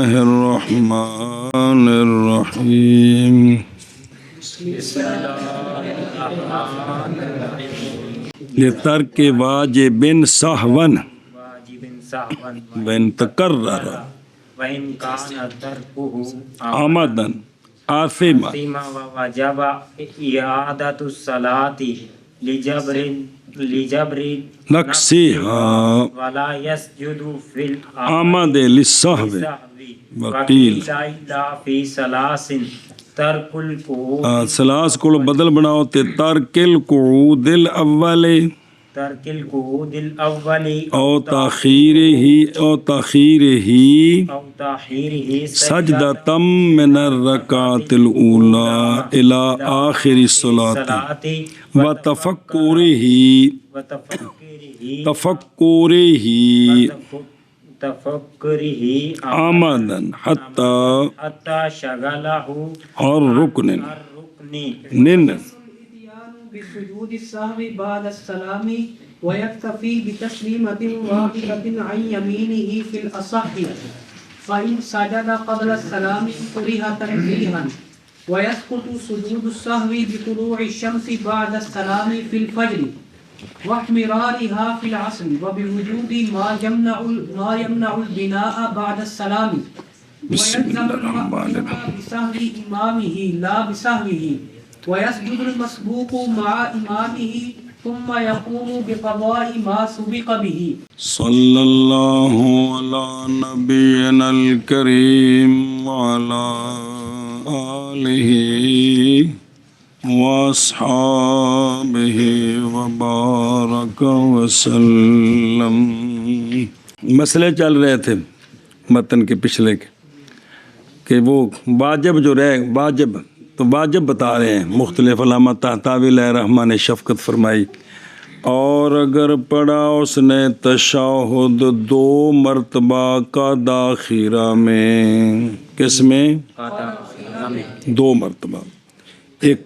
الله الرحمن الرحيم لترك واجب سهوا وإن تكرر وإن كان تركه عمدا آثما ووجب إعادة الصلاة لجبر نقصها ولا يسجد في عمد للسهو وقيل إلا في ثلاث ترك القعود سلاس کو بدل بناؤ تے ترک القعود الاول ترك القعود الأول او تاخیرہ سجدة من الرکعۃ الاولى الى آخر الصلاة وتفکرہ عمدا حتى شغله اور رکن بسجود السهو بعد السلام ويكتفي بتسليمة واحدة عن يمينه في الأصح فإن سجد قبل السلام كره تنبيها ويسقط سجود السهو بطلوع الشمس بعد السلام في الفجر واحمرارها في العصر وبوجود ما يمنع البناء بعد السلام ويلزم المأموم بسهو إمامه لا بسهوه ويسجد المسبوق مع إمامه ثم يقوم بقضاء ما سبق به صلی اللہ علی نبینا الکریم وعلی آلہ واصحابہ وبارک وسلم. مسئلے چل رہے تھے متن کے پچھلے کے کہ وہ واجب جو رہے واجب تو واجب بتا رہے ہیں مختلف علامات تحتاوی علیہ رحمٰن نے شفقت فرمائی. اور اگر پڑھا اس نے تشہد 2 مرتبہ کا داخیرہ میں کس میں 2 مرتبہ ایک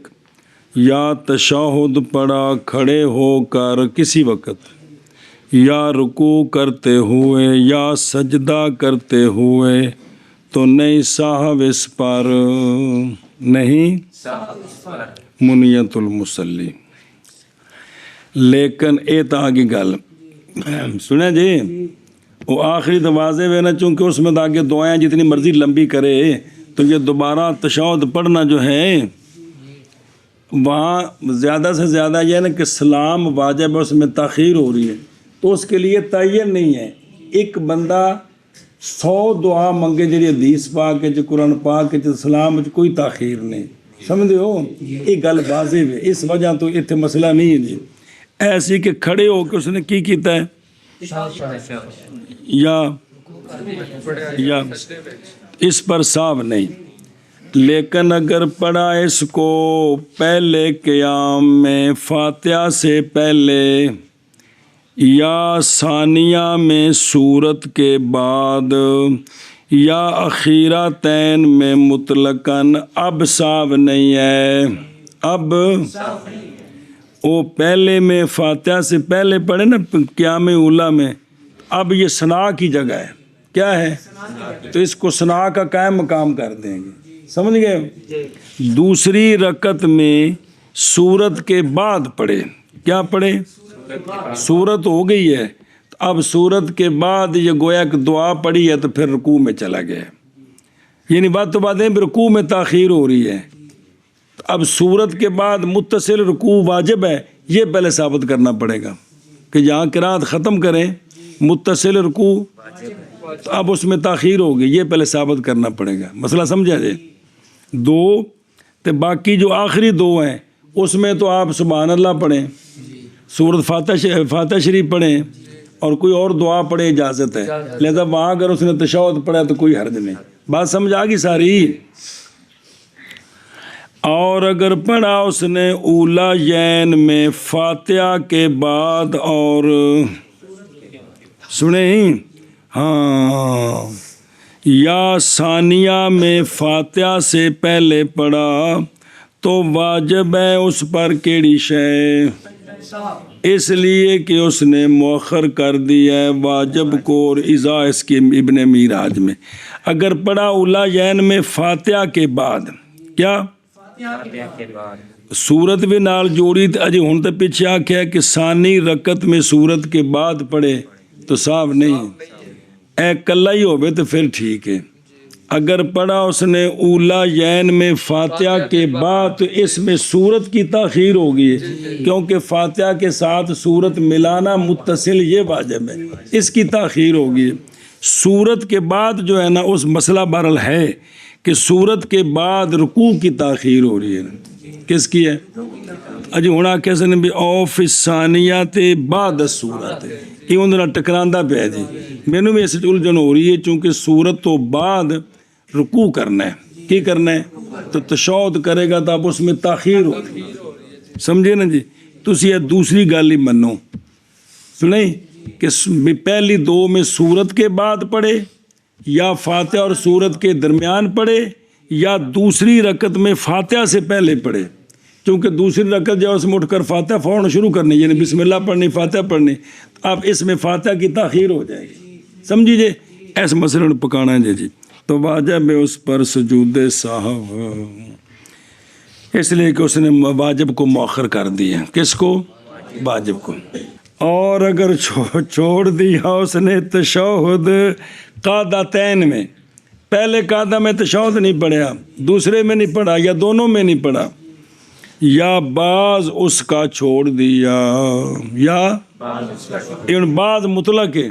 یا تشہد پڑھا کھڑے ہو کر کسی وقت یا رکوع کرتے ہوئے یا سجدہ کرتے ہوئے تو نہیں صاحب اس پر نہیں منیت المصلی. لیکن اے تا کی گل سنیں جی وہ آخری دروازے میں نا چونکہ اس میں تاکہ دعائیں جتنی مرضی لمبی کرے تو یہ دوبارہ تشہد پڑھنا جو ہے وہاں زیادہ سے زیادہ یہ ہے نا کہ سلام واجب ہے اس میں تاخیر ہو رہی ہے تو اس کے لیے تعین نہیں ہے. ایک بندہ 100 دعا منگے جی حدیث پاک کے قرآن پاک کے سلام کوئی تاخیر نہیں سمجھے ہو یہ گل واضح ہے. اس وجہ تو اتنے مسئلہ نہیں ہے جی ایسی کہ کھڑے ہو کے اس نے کی کیتا ہے یا اس پر صاف نہیں. لیکن اگر پڑھا اس کو پہلے قیام میں فاتحہ سے پہلے یا ثانیہ میں سورت کے بعد یا اخیرتین میں مطلقاً اب صاف نہیں ہے. اب وہ پہلے میں فاتحہ سے پہلے پڑھے نا قیام اولا میں اب یہ ثنا کی جگہ ہے کیا ہے تو اس کو ثنا کا قائم مقام کر دیں گے سمجھ گئے. دوسری رکعت میں سورت کے بعد پڑھے کیا پڑھے سورت ہو گئی ہے تو اب سورت کے بعد یہ گویا کہ دعا پڑھی ہے تو پھر رکوع میں چلا گیا یعنی بات تو بات ہے رکوع میں تاخیر ہو رہی ہے. اب سورت کے بعد متصل رکوع واجب ہے یہ پہلے ثابت کرنا پڑے گا کہ جہاں قرات ختم کریں متصل رکوع اب اس میں تاخیر ہوگی یہ پہلے ثابت کرنا پڑے گا. مسئلہ سمجھا جائے 2 تو باقی جو آخری 2 ہیں اس میں تو آپ سبحان اللہ پڑھیں سورت فاتحہ شریف پڑھیں اور کوئی اور دعا پڑھے اجازت ہے. لہذا وہاں اگر اس نے تشہد پڑھا تو کوئی حرج نہیں. بات سمجھ آ گئی ساری. اور اگر پڑھا اس نے اولا یین میں فاتحہ کے بعد اور سنیں ہاں یا ثانیہ میں فاتحہ سے پہلے پڑھا تو واجب ہے اس پر کیڑی شے اس لیے کہ اس نے مؤخر کر دیا ہے واجب کو اور اذا اس کے ابن میراج میں. اگر پڑھا اولیین میں فاتحہ کے بعد کیا فاتحہ کے بعد سورت بھی نال جوڑی اجی ہن تو پیچھے آکھیا کہ ثانی رکعت میں سورت کے بعد پڑھے تو صاف نہیں اے کلا ہی ہوئے تو پھر ٹھیک ہے. اگر پڑھا اس نے اولیین میں فاتحہ کے بعد تو اس میں سورت کی تاخیر ہوگی کیونکہ فاتحہ کے ساتھ سورت ملانا متصل یہ واجب ہے, اس کی تاخیر ہوگی. سورت کے بعد جو ہے نا اس مسئلہ بہرحال ہے کہ سورت کے بعد رکوع کی تاخیر ہو رہی ہے. کس کی ہے اجی ہونا کیسے نے بھی اوف الثانیات بعد السورت یہ اندر ٹکراندہ پہ ہے جی. مینوں بھی اس الجھن ہو رہی ہے چونکہ سورت تو بعد رکوع کرنا ہے کی کرنا ہے تو تشہد کرے گا تو اب اس میں تاخیر ہوگی. سمجھے نا جی. تسی یہ دوسری گل ہی منو سنیں کہ پہلی دو میں سورت کے بعد پڑھے یا فاتحہ اور سورت کے درمیان پڑھے یا دوسری رکعت میں فاتحہ سے پہلے پڑھے. چونکہ دوسری رکعت جو اس میں اٹھ کر فاتحہ فوراً شروع کرنی یعنی بسم اللہ پڑھنی فاتحہ پڑھنی اب اس میں فاتحہ کی تاخیر ہو جائے گی. سمجھیے ایسے مسئلے میں پکانا ہے جی. تو واجب ہے اس پر سجود سہو اس لیے کہ اس نے واجب کو مؤخر کر دیا. کس کو واجب کو. اور اگر چھوڑ دیا اس نے تشہد قعدتین میں پہلے قعدہ میں تشہد نہیں پڑھا دوسرے میں نہیں پڑھا یا دونوں میں نہیں پڑھا یا بعض اس کا چھوڑ دیا یا بعض مطلق ہے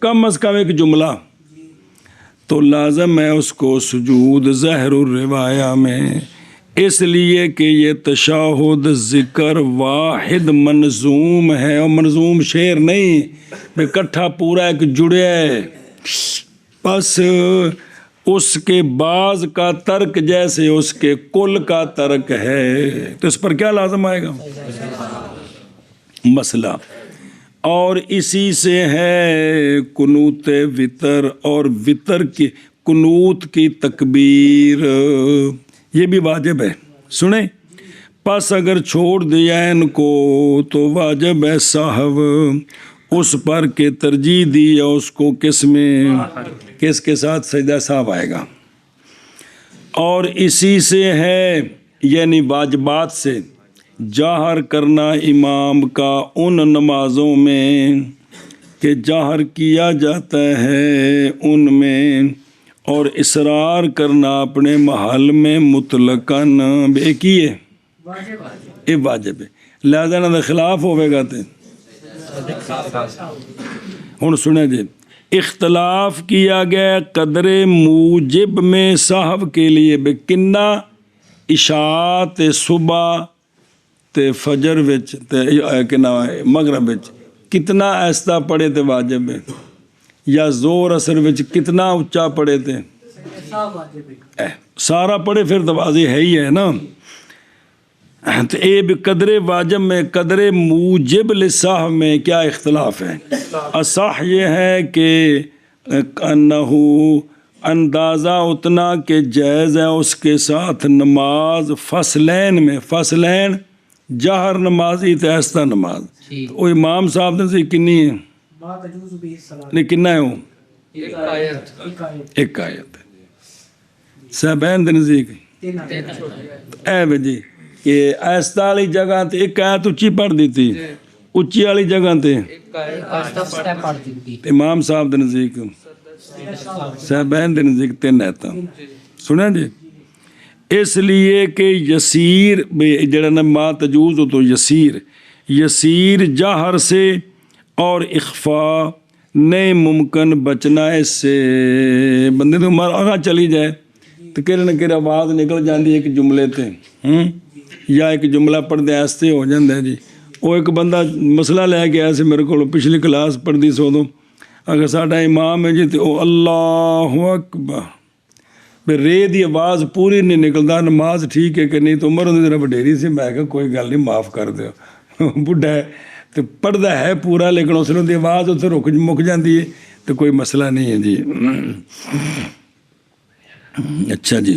کم از کم ایک جملہ تو لازم ہے اس کو سجود ظاہر الروایہ میں اس لیے کہ یہ تشہد ذکر واحد منظوم ہے اور منظوم شعر نہیں اکٹھا پورا ایک جڑیا ہے. بس اس کے بعض کا ترک جیسے اس کے کل کا ترک ہے تو اس پر کیا لازم آئے گا مسئلہ. اور اسی سے ہے قنوت وطر اور وطر کی قنوت کی تکبیر یہ بھی واجب ہے. سنیں پس اگر چھوڑ دیا ان کو تو واجب ہے صاحب اس پر کہ ترجیح دی یا اس کو کس میں کس کے ساتھ سجدہ صاحب آئے گا. اور اسی سے ہے یعنی واجبات سے جاہر کرنا امام کا ان نمازوں میں کہ جاہر کیا جاتا ہے ان میں اور اصرار کرنا اپنے محل میں مطلقاً ایک ہی ہے یہ واجب ہے. لہذا نہ دے خلاف ہوئے گا تے ہن سنیں جی اختلاف کیا گیا قدر موجب میں صاحب کے لیے بے کنا عشاء تے صبح تے فجر وچ تے کنا مغرب وچ کتنا ایسا پڑھے تے واجب ہے یا زور اثر وچ کتنا اونچا پڑھے تے سارا پڑھے پھر تو واضح ہے ہی ہے نا. تو اے بھی قدر واجب میں قدر موجب لصاح میں کیا اختلاف ہے. اصح یہ ہے کہ انہو اندازہ اتنا کہ جائز ہے اس کے ساتھ نماز فصلین میں فصلین جہر نمازی تے ایسا نماز وہ امام صاحب نے سے کنی ہے نہیں کننا ہے وہ ایک آیت صاحبین دے نزدیک اے بجی کہ ایسا والی جگہ تے ایک آیت اچھی پڑھ دی تھی اچھی والی جگہ تے امام صاحب دے نزدیک صاحبین دے نزدیک تین آیت سنیں جی. اس لیے کہ یسیر جڑا نا ما تجوز ہو تو یسیر جہر سے اور اخفاء نہیں ممکن بچنا اس سے بندے تو عمر آگاہ چلی جائے تو کہنے نہ کہنے آواز نکل جاندی ایک جملے تے یا ایک جملہ پڑھ دے ایسے ہو جاندے ہیں جی. وہ ایک بندہ مسئلہ لے کے ایسے میرے کو پچھلی کلاس پڑھ دی سو دو اگر ساڈا امام ہے جی تو اللہ اکبر رے دی آواز پوری نہیں نکلتا نماز ٹھیک ہے کہ نہیں تو عمر ہوندی ذرا وڈیری سے میں کہا کوئی گل نہیں معاف کر دیو بڈھا ہے تو پڑھتا ہے پورا لیکن اس نے آواز اتنے مک جاتی ہے تو کوئی مسئلہ نہیں ہے جی. اچھا جی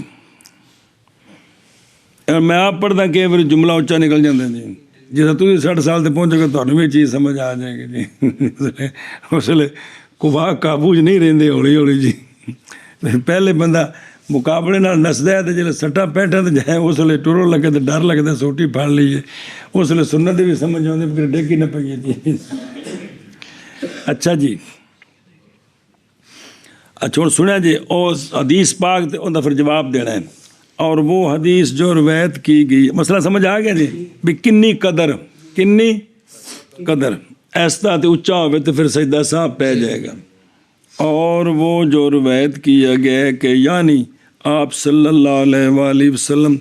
میں آپ پڑھتا کہ پھر جملہ اچھا نکل جاتا جی ਜਦੋਂ ਤੁਸੀਂ 60 ਸਾਲ ਤੇ ਪਹੁੰਚੋਗੇ ਤੁਹਾਨੂੰ ਵੀ ਇਹ ਚੀਜ਼ ਸਮਝ ਆ ਜਾਏਗੀ ਜੀ। ਉਸ ਵੇਲੇ ਕੁਫਾ ਕਾਬੂ 'ਚ ਨਹੀਂ ਰਹਿੰਦੇ, ਹੌਲੀ ਹੌਲੀ ਜੀ। ਪਹਿਲੇ ਬੰਦਾ ਮੁਕਾਬਲੇ ਨਾਲ ਨੱਸਦਾ ਤੇ ਜਦੋਂ 60 65 ਤੇ ਜਾਏ ਉਸ ਵੇਲੇ ਟੁਰੋ ਲੱਗੇ ਤੇ ਡਰ ਲੱਗਦਾ ਸੋਟੀ ਫੜ ਲਈਏ। ਉਸ ਵੇਲੇ ਸੁਣਨ ਦੀ ਵੀ ਸਮਝ ਆਉਂਦੀ ਫਿਰ ਡੇਗੀ ਨਾ ਪਈਏ ਜੀ। ਅੱਛਾ ਜੀ, ਅੱਛਾ ਹੁਣ ਸੁਣਿਆ ਜੀ ਉਸ ਹਦੀਸ ਪਾਕ ਤੇ ਉਹਦਾ ਫਿਰ ਜਵਾਬ ਦੇਣਾ ਹੈ। اور وہ حدیث جو روایت کی گئی، مسئلہ سمجھ آ گیا جی بھی کنی قدر ایسا تے اچا ہوئے تو پھر سجدہ صاحب پہ جائے گا۔ اور وہ جو روایت کیا گیا ہے کہ یعنی آپ صلی اللہ علیہ وآلہ وسلم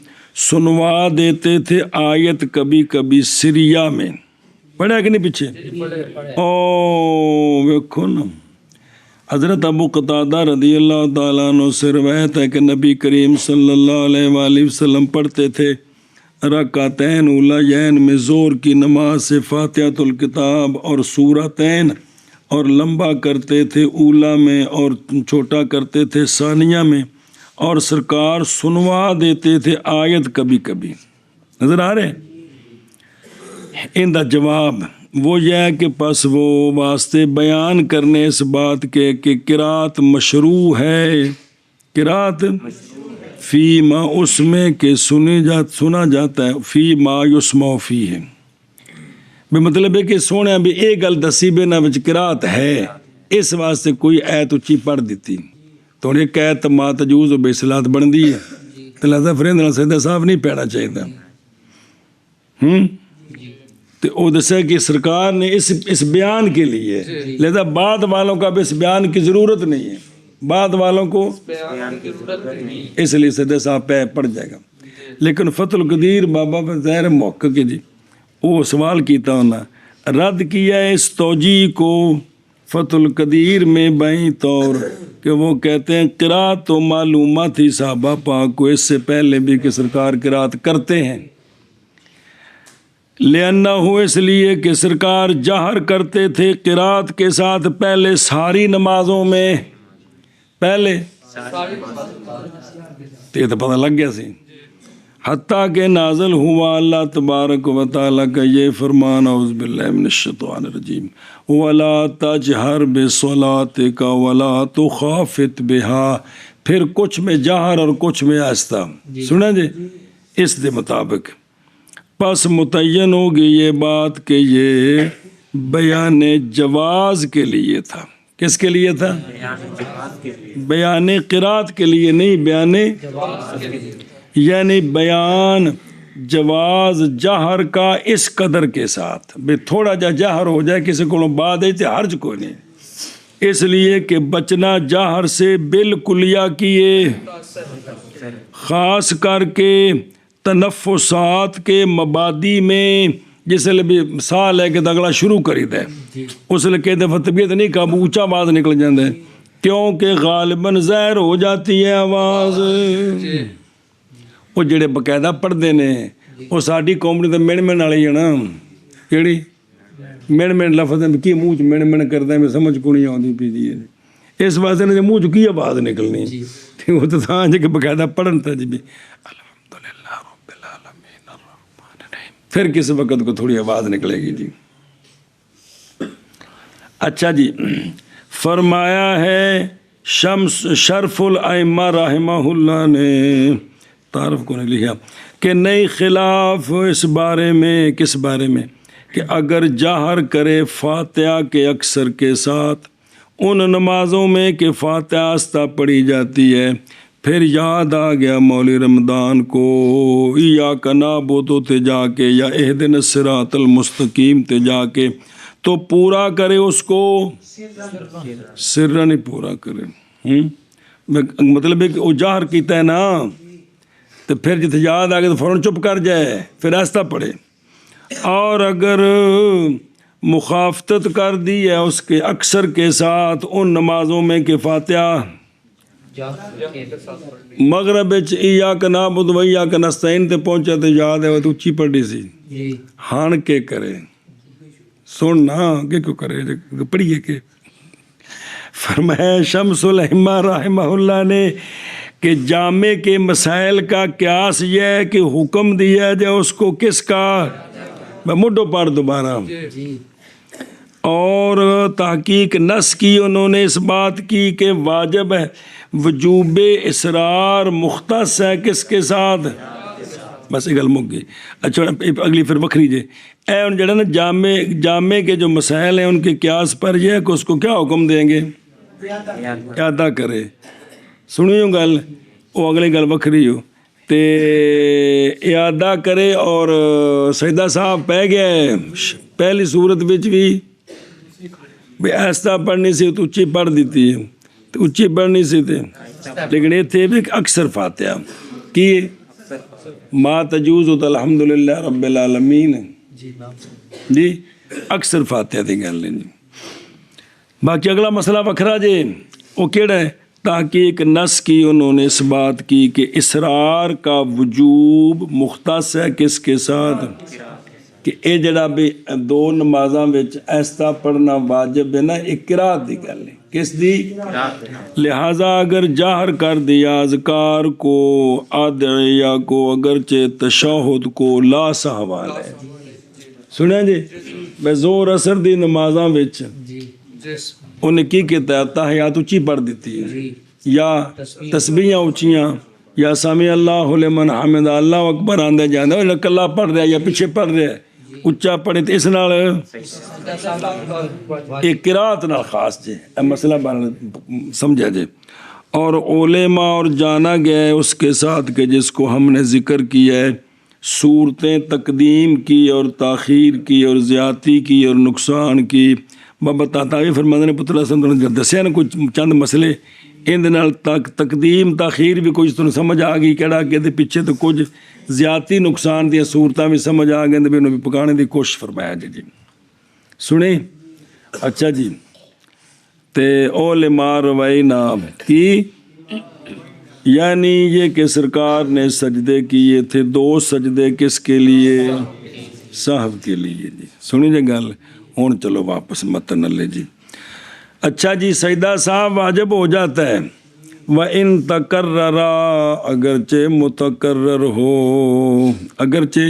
سنوا دیتے تھے آیت کبھی کبھی سریہ میں، پڑھا کہ نہیں پیچھے؟ او ویکھو نا، حضرت ابو قتادہ رضی اللہ تعالیٰ عنہ سے روایت ہے کہ نبی کریم صلی اللہ علیہ وآلہ وسلم پڑھتے تھے رکعتین اولیین میں زور کی نماز سے فاتحۃ الکتاب اور سورتین، اور لمبا کرتے تھے اولا میں اور چھوٹا کرتے تھے ثانیہ میں، اور سرکار سنوا دیتے تھے آیت کبھی کبھی۔ نظر آ رہے ان دا جواب وہ یہ ہے کہ پس وہ واسطے بیان کرنے اس بات کے کہ قرات مشروع ہے، قرات فی ما اس میں کہ سنا جاتا ہے، فی ما یسمع فی ہے، بے مطلب ہے کہ سونے بھی ایک گل دسی بے نہ وچ قرات ہے، اس واسطے کوئی ایت اچھی پڑھ دیتی تو ایک ایت ما تجوز و بے صلاۃ بن دی ہے، تو لہذا فرینڈ سیدہ صاحب نہیں پڑھنا چاہیے تھا۔ تو وہ دسا کہ سرکار نے اس بیان کے لیے، لہذا بعد والوں کا بھی اس بیان کی ضرورت نہیں ہے، بعد والوں کو اس لیے سیدھے صاحب پہ پڑ جائے گا۔ لیکن فتح القدیر بابا پر ظاہر موقع کے جی وہ سوال کیتا ہونا رد کیا ہے اس توجیہ کو فتح القدیر میں بائیں طور کہ وہ کہتے ہیں قرات تو معلومات تھی صحابہ پاک کو اس سے پہلے بھی کہ سرکار قرات کرتے ہیں، لِأَنَّهُ اس لیے کہ سرکار جہر کرتے تھے قرات کے ساتھ پہلے ساری نمازوں میں، پہلے یہ تو پتہ لگ گیا سی، حتیٰ کہ نازل ہوا اللہ تبارک و تعالیٰ کا یہ فرمان اعوذ باللہ من الشیطان الرجیم وَلَا تَجْهَرْ بِصَلَاتِكَ وَلَا تُخَافِتْ بِهَا، پھر کچھ میں جہر اور کچھ میں آہستہ، سنا جی اس دے مطابق پس متعین ہوگی یہ بات کہ یہ بیان جواز کے لیے تھا۔ کس کے لیے تھا؟ بیان قرات کے لیے نہیں، بیان یعنی بیان جواز جہر کا اس قدر کے ساتھ بھی تھوڑا جا جہر ہو جائے کسی کو بعد ہے حرج کوئی نہیں، اس لیے کہ بچنا جہر سے بالکلیہ کیے، خاص کر کے تنفسات کے مبادی میں، جس لئے بھی ساہ لے کے اگلا شروع کری دے اس لئے کہ دفعہ طبیعت نہیں قابو اونچا آواز نکل جاندے کیونکہ غالباً ظاہر ہو جاتی ہے آواز۔ وہ جڑے باقاعدہ پڑھ دینے وہ ساڈی قوم نے تو مین مین والی ہے نا، کیڑی مین مین لفظ کی منہ چ مین مین کرتا ہے میں سمجھ کو نہیں آتی پی جی، اس واسطے نے منہ چ کی آواز نکلنی وہ تو تھا جی کہ باقاعدہ پڑھن تھا جی بھی پھر کس وقت کو تھوڑی آواز نکلے گی جی۔ اچھا جی، فرمایا ہے شرف الائمہ رحمہ اللہ نے، تعارف کو نہیں لکھا کہ نہیں خلاف اس بارے میں، کس بارے میں کہ اگر جہر کرے فاتحہ کے اکثر کے ساتھ ان نمازوں میں کہ فاتحہ آہستہ پڑھی جاتی ہے، پھر یاد آ گیا مولی رمضان کو ایاک نعبد تے جا کے یا اہدنا الصراط المستقیم تے جا کے تو پورا کرے اس کو، سرا نہیں پورا کرے، مطلب ہے کہ وہ جہر کیتا ہے نا تو پھر جتنے یاد آ گیا تو فوراً چپ کر جائے، پھر آہستہ پڑھے، اور اگر مخافتت کر دی ہے اس کے اکثر کے ساتھ ان نمازوں میں کہ فاتحہ مغرب ایاک نعبد و ایاک نستعین تے پہنچا تو یاد ہے وہ تو اچھی پڑھی سی، ہان کے کرے سننا کہ کیوں کرے پڑھیے کہ فرمایا شمس الائمہ رحمہ اللہ نے کہ جامع کے مسائل کا قیاس یہ ہے کہ حکم دیا جائے اس کو کس کا، میں مڈو پڑھ دوبارہ. اور تحقیق نص کی انہوں نے اس بات کی کہ واجب ہے وجوب اسرار مختص ہے کس کے ساتھ؟ بس یہ گل مک گئی. اچھا اگلی پھر وکری جے اے ان جڑا نا جامع کے جو مسائل ہیں ان کے قیاس پر یہ ہے کہ اس کو کیا حکم دیں گے؟ ادا کرے. سنیو گل وہ اگلی گل وکری ہو تے اعادہ کرے. اور سجدہ صاحب پہ گیا ہے پہلی صورت وچ بھی ایسا پڑھنی سی تو اچھی پڑھ دیتی ہے تو اچھی پڑھنی سی تے لیکن یہ تھے بھی اکثر فاتحہ کی ما تجوز الحمدللہ رب العالمین جی اکثر فاتحہ دی گل ہے جی. باقی اگلا مسئلہ وکھرا جے وہ کیڑا ہے؟ تحقیق نص کی انہوں نے اس بات کی کہ اسرار کا وجوب مختص ہے کس کے ساتھ؟ کہ اے جڑا بھی دو نمازاں وچ ایسا پڑھنا واجب ہے نا ایک قرات دی گل ہے. کس دی؟ لہٰذا اگر جاہر کر دیا اذکار کو ادعیہ کو اگرچہ تشہد کو لا سہوال ہے. سنیں جی میں زور اثر دی نمازاں وچ انہیں کی کہتا ہے تحیات اچھی پڑھ دیتی ہے یا تسبیحاں اچھیاں یا سمی اللہ لمن حمد اللہ اکبر آندے جاندے وہ کلا پڑھ رہا ہے یا پیچھے پڑھ رہا ہے اچھا پڑھے تو اس نال ایک قرات نال خاص جے مسئلہ سمجھا جے. اور علماء اور جانا گیا ہے اس کے ساتھ کہ جس کو ہم نے ذکر کیا ہے صورتیں تقدیم کی اور تاخیر کی اور زیادتی کی اور نقصان کی. میں بتاتا بھی فرماندے نے پتر حسن دسیا نا کچھ چند مسئلے ان تقدیم تاخیر بھی کچھ تمہیں سمجھ آ گئی کہڑا کہ پیچھے تو کچھ زیادتی نقصان دیا صورتیں بھی سمجھ آ گئے بھی انہوں بھی پکانے کی کوشش فرمایا جی. سنیں اچھا جی تے علماء روینا کی یعنی یہ کہ سرکار نے سجدے کیے تھے دو سجدے کس کے لیے؟ صاحب کے لیے جی. سنی جی گل ہوں چلو واپس متن لے جی. اچھا جی سجدہ صاحب واجب ہو جاتا ہے وَإِن تَقَرَّرَ اگرچہ متقرر ہو. اگرچہ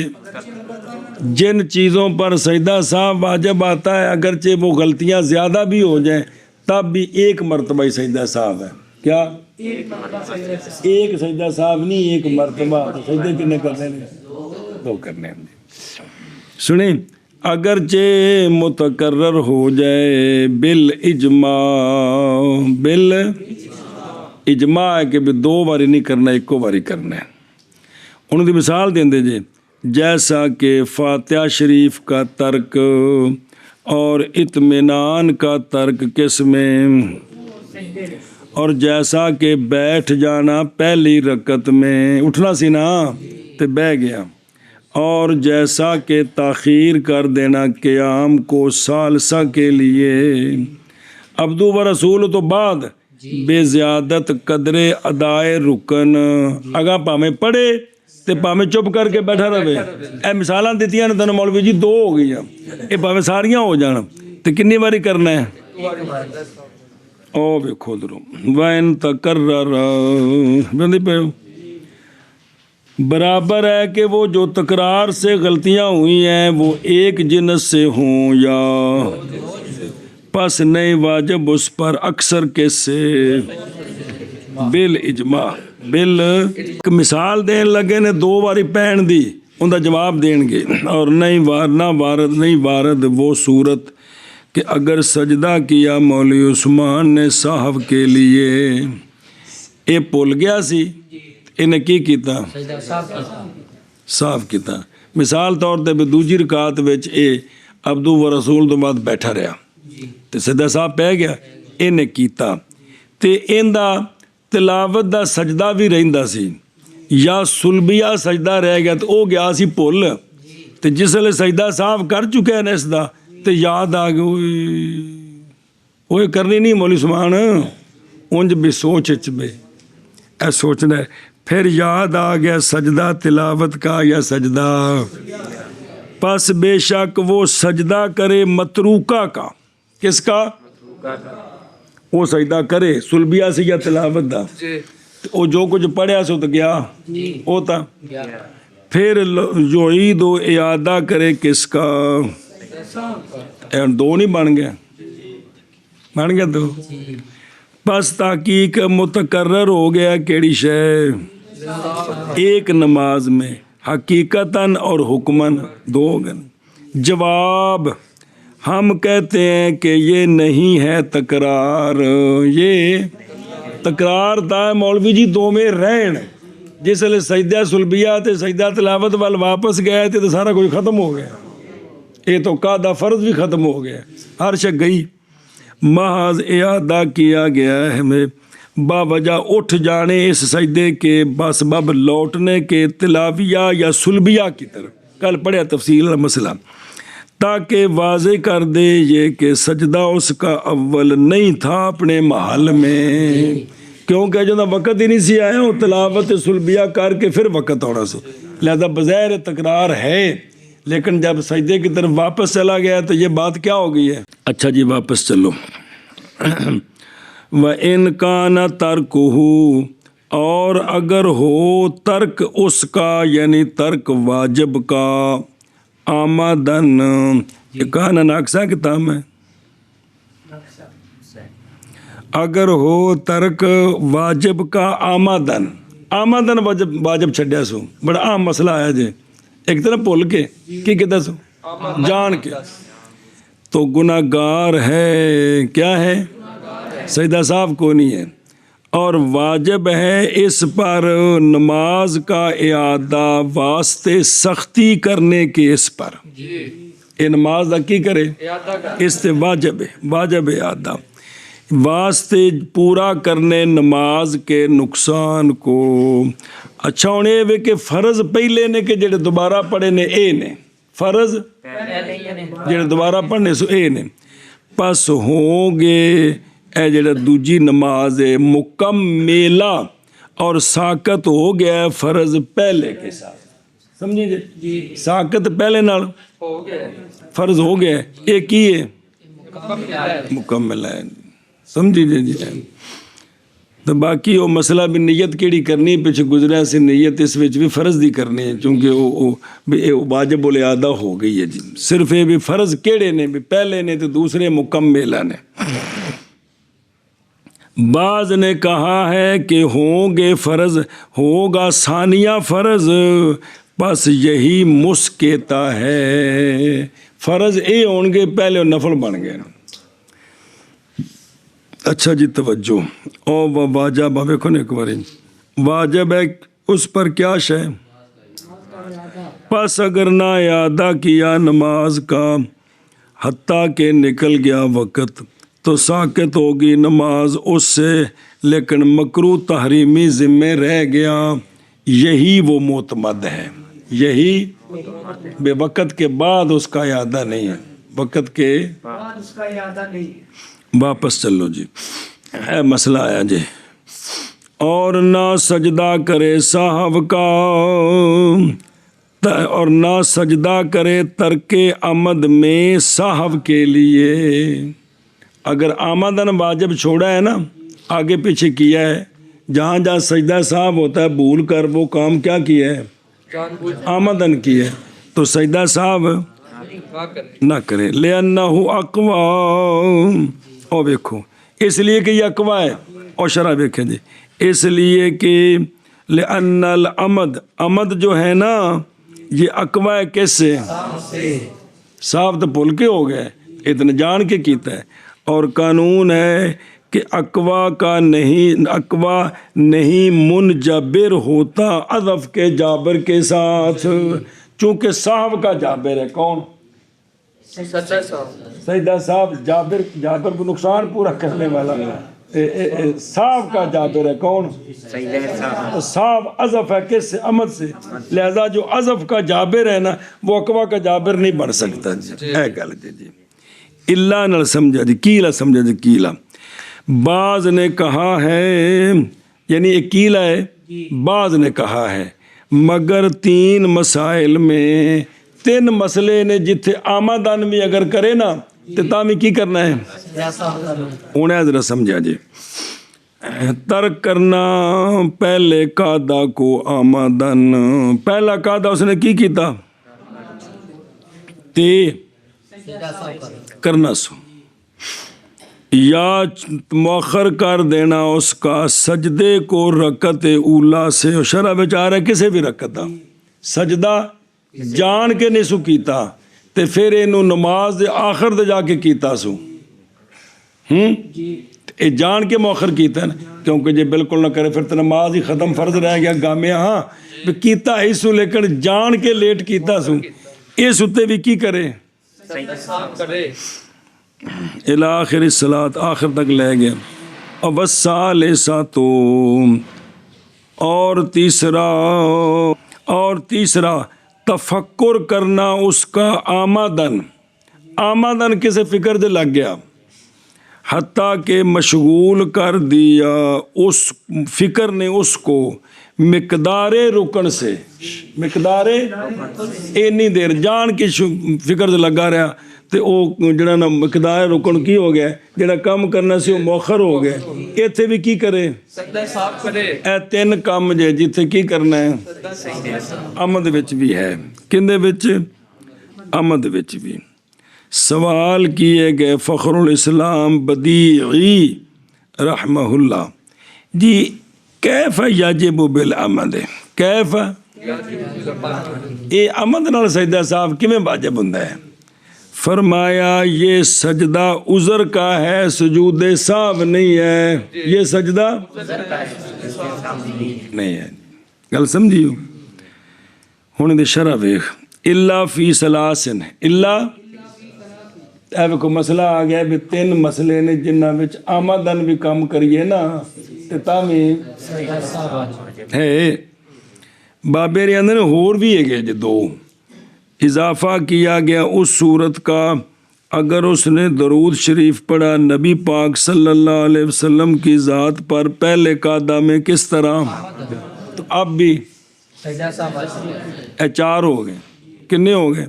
جن چیزوں پر سجدہ صاحب واجب آتا ہے اگرچہ وہ غلطیاں زیادہ بھی ہو جائیں تب بھی ایک مرتبہ ہی سجدہ صاحب ہے. کیا ایک سجدہ صاحب نہیں ایک مرتبہ. سجدے کتنے کرنے ہیں؟ دو کرنے ہیں. سنیں اگرچہ متقرر ہو جائے بالاجماع اجماع ہے کہ بھی دو باری نہیں کرنا ایکو باری کرنا ہے. انہوں نے مثال دیں دے جی جیسا کہ فاتحہ شریف کا ترک اور اطمینان کا ترک کس میں؟ اور جیسا کہ بیٹھ جانا پہلی رکعت میں اٹھنا سی نا تو بہ گیا. اور جیسا کہ تاخیر کر دینا قیام کو ثالثہ کے لیے عبدو و رسول تو بعد بے زیادت قدر ادائے رکن اگا پامیں پڑھے تے پامیں چپ کر کے بیٹھا رہے. اے مثالاں دیتیاں نے تنوں مولوی جی دو ہو گئی ہیں اے پامیں ساریاں ہو جانا تے کنی باری کرنا ہے؟ او بے خود رو وَإِن تَقَرَّرَ بندی پہ برابر ہے کہ وہ جو تکرار سے غلطیاں ہوئی ہیں وہ ایک جنس سے ہوں یا پس نہیں واجب اس پر اکثر کس سے؟ بالاجماع مثال دین لگے نے دو باری پہن دی ان دا جواب دین گے. اور نہیں وارد وہ صورت کہ اگر سجدہ کیا مولوی عثمان نے صاحب کے لیے اے بھول گیا سی انہیں کی کیتا صاف کیتا. مثال طور تے دوجی رکعت وچ اے عبدو و رسول تو بعد بیٹھا رہا تے سجدہ صاحب پہ گیا انہیں کیتا تے ان دا تلاوت دا سجدہ بھی رہندا سی یا سلبیہ سجدہ رہ گیا تو او گیا سی بھول تے جس لے سجدہ صاحب کر چکے ہیں اس دا تے یاد آ گئی وہ کرنی نہیں مولوی عثمان اونج بھی سوچ بے اے سوچنا ہے. پھر یاد آ گیا سجدہ تلاوت کا یا سجدہ پس بے شک وہ سجدہ کرے متروکہ کا. کس کا؟ وہ سجدہ کرے سلبیہ سے یا تلاوت دا وہ جو کچھ پڑھیا سو تو گیا ہوتا پھر یعید و اعادہ کرے کس کا؟ دو نہیں بن گیا؟ بن گیا دو؟ پس تحقیق متقرر ہو گیا کیڑی شے؟ ایک نماز میں حقیقتاً اور حکماً دو ہو گئے۔ جواب، ہم کہتے ہیں کہ یہ نہیں ہے تکرار، یہ تکرار تھا مولوی جی دو میں رہن، جس لئے سجدہ سلبیہ تے سجدہ تلاوت وال واپس گئے تھے تو سارا کچھ ختم ہو گیا، یہ تو قاعدہ فرض بھی ختم ہو گیا، ہر شک گئی۔ محض اعادہ کیا گیا ہے میں باوجہ اٹھ جانے اس سجدے کے بسبب لوٹنے کے تلاویہ یا سلبیہ کی طرف، کل پڑھیا تفصیل مسئلہ، تاکہ واضح کر دے یہ کہ سجدہ اس کا اول نہیں تھا اپنے محل میں، کیونکہ جو وقت ہی نہیں سی آئے وہ تلاوت سلبیہ کر کے پھر وقت ہونا سی، لہذا بظاہر تکرار ہے، لیکن جب سجدے کی طرف واپس چلا گیا تو یہ بات کیا ہو گئی ہے؟ اچھا جی واپس چلو۔ وَإِنْ كَانَ تَرْكُهُ، اور اگر ہو ترک اس کا یعنی ترک واجب کا، آمدن، یہ کہانا ناقصہ کتاب ہے، اگر ہو ترک واجب کا آمدن، آمدن واجب چھڑیا سو، بڑا عام مسئلہ آیا جی، ایک طرح بھول کے کی کہتا سو جان کے، تو گناہگار ہے، کیا ہے؟ سجدہ صاحب کو نہیں ہے، اور واجب ہے اس پر نماز کا اعادہ واسطے سختی کرنے کے، اس پر یہ نماز کی کرے اس سے واجب ہے، واجب اعادہ واسطے پورا کرنے نماز کے نقصان کو۔ اچھا ہونے یہ کہ فرض پہلے نے کہ جڑے دوبارہ پڑھے نے اے نے، فرض جڑے دوبارہ پڑھنے سو اے نے، پس ہوں گے اے جڑا دوجی نماز ہے مکملہ اور ساقط ہو گیا ہے فرض پہلے کے ساتھ، سمجھیں جی، ساقط پہلے نال فرض ہو گیا ہے، ایک ہی ہے مکمل ہے، سمجھی جی۔ تو باقی وہ مسئلہ بھی نیت کیڑی کرنی پیچھے گزریا سے نیت اس وچ بھی فرض دی کرنی ہے، چونکہ وہ واجب الادا ہو گئی ہے جی، صرف یہ بھی فرض کیڑے نے بھی پہلے نے تو دوسرے مکملہ نے۔ بعض نے کہا ہے کہ ہوں گے فرض، ہوگا ثانیہ فرض، بس یہی مسکتا ہے، فرض اے ہون گے پہلے نفل بن گئے۔ اچھا جی توجہ، او واجب ویکھو نے ایک باری، واجب ہے اس پر کیا شے؟ پس اگر نہ اعادہ کیا نماز کا حتیٰ کہ نکل گیا وقت تو ساقط ہوگی نماز اس سے، لیکن مکروہ تحریمی ذمہ رہ گیا، یہی وہ معتمد ہے، یہی بے وقت کے بعد اس کا اعادہ نہیں ہے، وقت کے بعد اس کا اعادہ نہیں ہے۔ واپس چلو جی، ہے مسئلہ آیا جی، اور نہ سجدہ کرے صاحب کا، اور نہ سجدہ کرے ترک عمد میں صاحب کے لیے، اگر آمدن واجب چھوڑا ہے نا، آگے پیچھے کیا ہے، جہاں جہاں سجدہ صاحب ہوتا ہے بھول کر وہ کام کیا کیا ہے، آمدن کی ہے، تو سجدہ صاحب نہ کرے، لِأَنَّهُ اقوام، اور دیکھو اس لیے کہ یہ اقوا ہے، اور شرح دیکھیں جی، اس لیے کہ لِأَنَّ الْعَمد، عمد جو ہے نا یہ اقوا ہے، کس سے؟ صاحب تو بھول کے ہو گئے، اتنے جان کے کیتا ہے، اور قانون ہے کہ اقوا کا نہیں، اقوا نہیں منجبر ہوتا اضف کے جابر کے ساتھ، چونکہ صاحب کا جابر ہے کون؟ سجدہ صاحب، جابر کو نقصان پورا کرنے والا، صاحب کا جابر ہے کون؟ صاحب اضف ہے کس سے؟ عمد سے، لہذا جو اضف کا جابر ہے نا وہ اقوا کا جابر نہیں بن سکتا جی، اے گل جی، اللہ نہ سمجھا جی، کیلا سمجھا جی، کیلا۔ بعض نے کہا ہے، یعنی ایک کیلا ہے، بعض نے کہا ہے، مگر تین مسائل میں، تین مسئلے نے جتھے آمدن بھی اگر کرے نا تو تامی کی کرنا ہے، انہیں ذرا سمجھا جی۔ ترک کرنا پہلے قاعدہ کو آمدن، پہلا قاعدہ اس نے کی کیتا تے کرنا سو، یا مؤخر کر دینا اس کا سجدے کو رکعت اولا سے، شرح بچ آ رہا ہے کسے بھی رکعت دا سجدہ جان کے نہیں سو کیتا تے پھر اینو نماز دے آخر دے جا کے کیتا سو، اے جان کے مؤخر کیتا ہے نا، کیونکہ جے بالکل نہ کرے پھر تو نماز ہی ختم، فرض رہ گیا گامیا، ہاں بھی کیتا ہی سو لیکن جان کے لیٹ کیتا سو، اس اتے بھی کی کرے الاخر الصلاۃ، آخر تک لے گیا۔ اب الثالثۃ، اور تیسرا تفکر کرنا اس کا آمدن، آمدن کسے فکر دے لگ گیا حتیٰ کہ مشغول کر دیا اس فکر نے اس کو مقدار رکن سے، مقدار اینی دیر جان کی فکر دے لگا رہا تے او جڑا نا مقدار رکن کی ہو گیا، جڑا کام کرنا سی وہ مؤخر ہو گیا، ایتھے بھی کی کرے اے تین کام جے جتھے کی کرنا ہے آمد وچ بھی ہے، کندے وچ آمد وچ بھی۔ سوال کیے گئے فخر الاسلام بدیعی رحمہ اللہ، جی کیف یجب بالعمد، کیف یہ عمد نال سجدہ صاحب کیویں واجب ہوندا ہے؟ فرمایا یہ سجدہ عذر کا ہے، سجود صاحب نہیں ہے، یہ سجدہ نہیں ہے، گل سمجھیو؟ ہن دی شرح ویکھ، الا فی ثلاثن، الا اے کو مسئلہ آ گیا بھی تین مسئلے نے جنہاں وچ آمدن بھی کام کریے نا تے تاویں ہے بابے رے اندر ہور بھی ہے گئے جے دو، اضافہ کیا گیا اس صورت کا اگر اس نے درود شریف پڑھا نبی پاک صلی اللہ علیہ وسلم کی ذات پر پہلے قاعدہ میں کس طرح، تو اب بھی اے چار ہو گئے، کتنے ہو گئے؟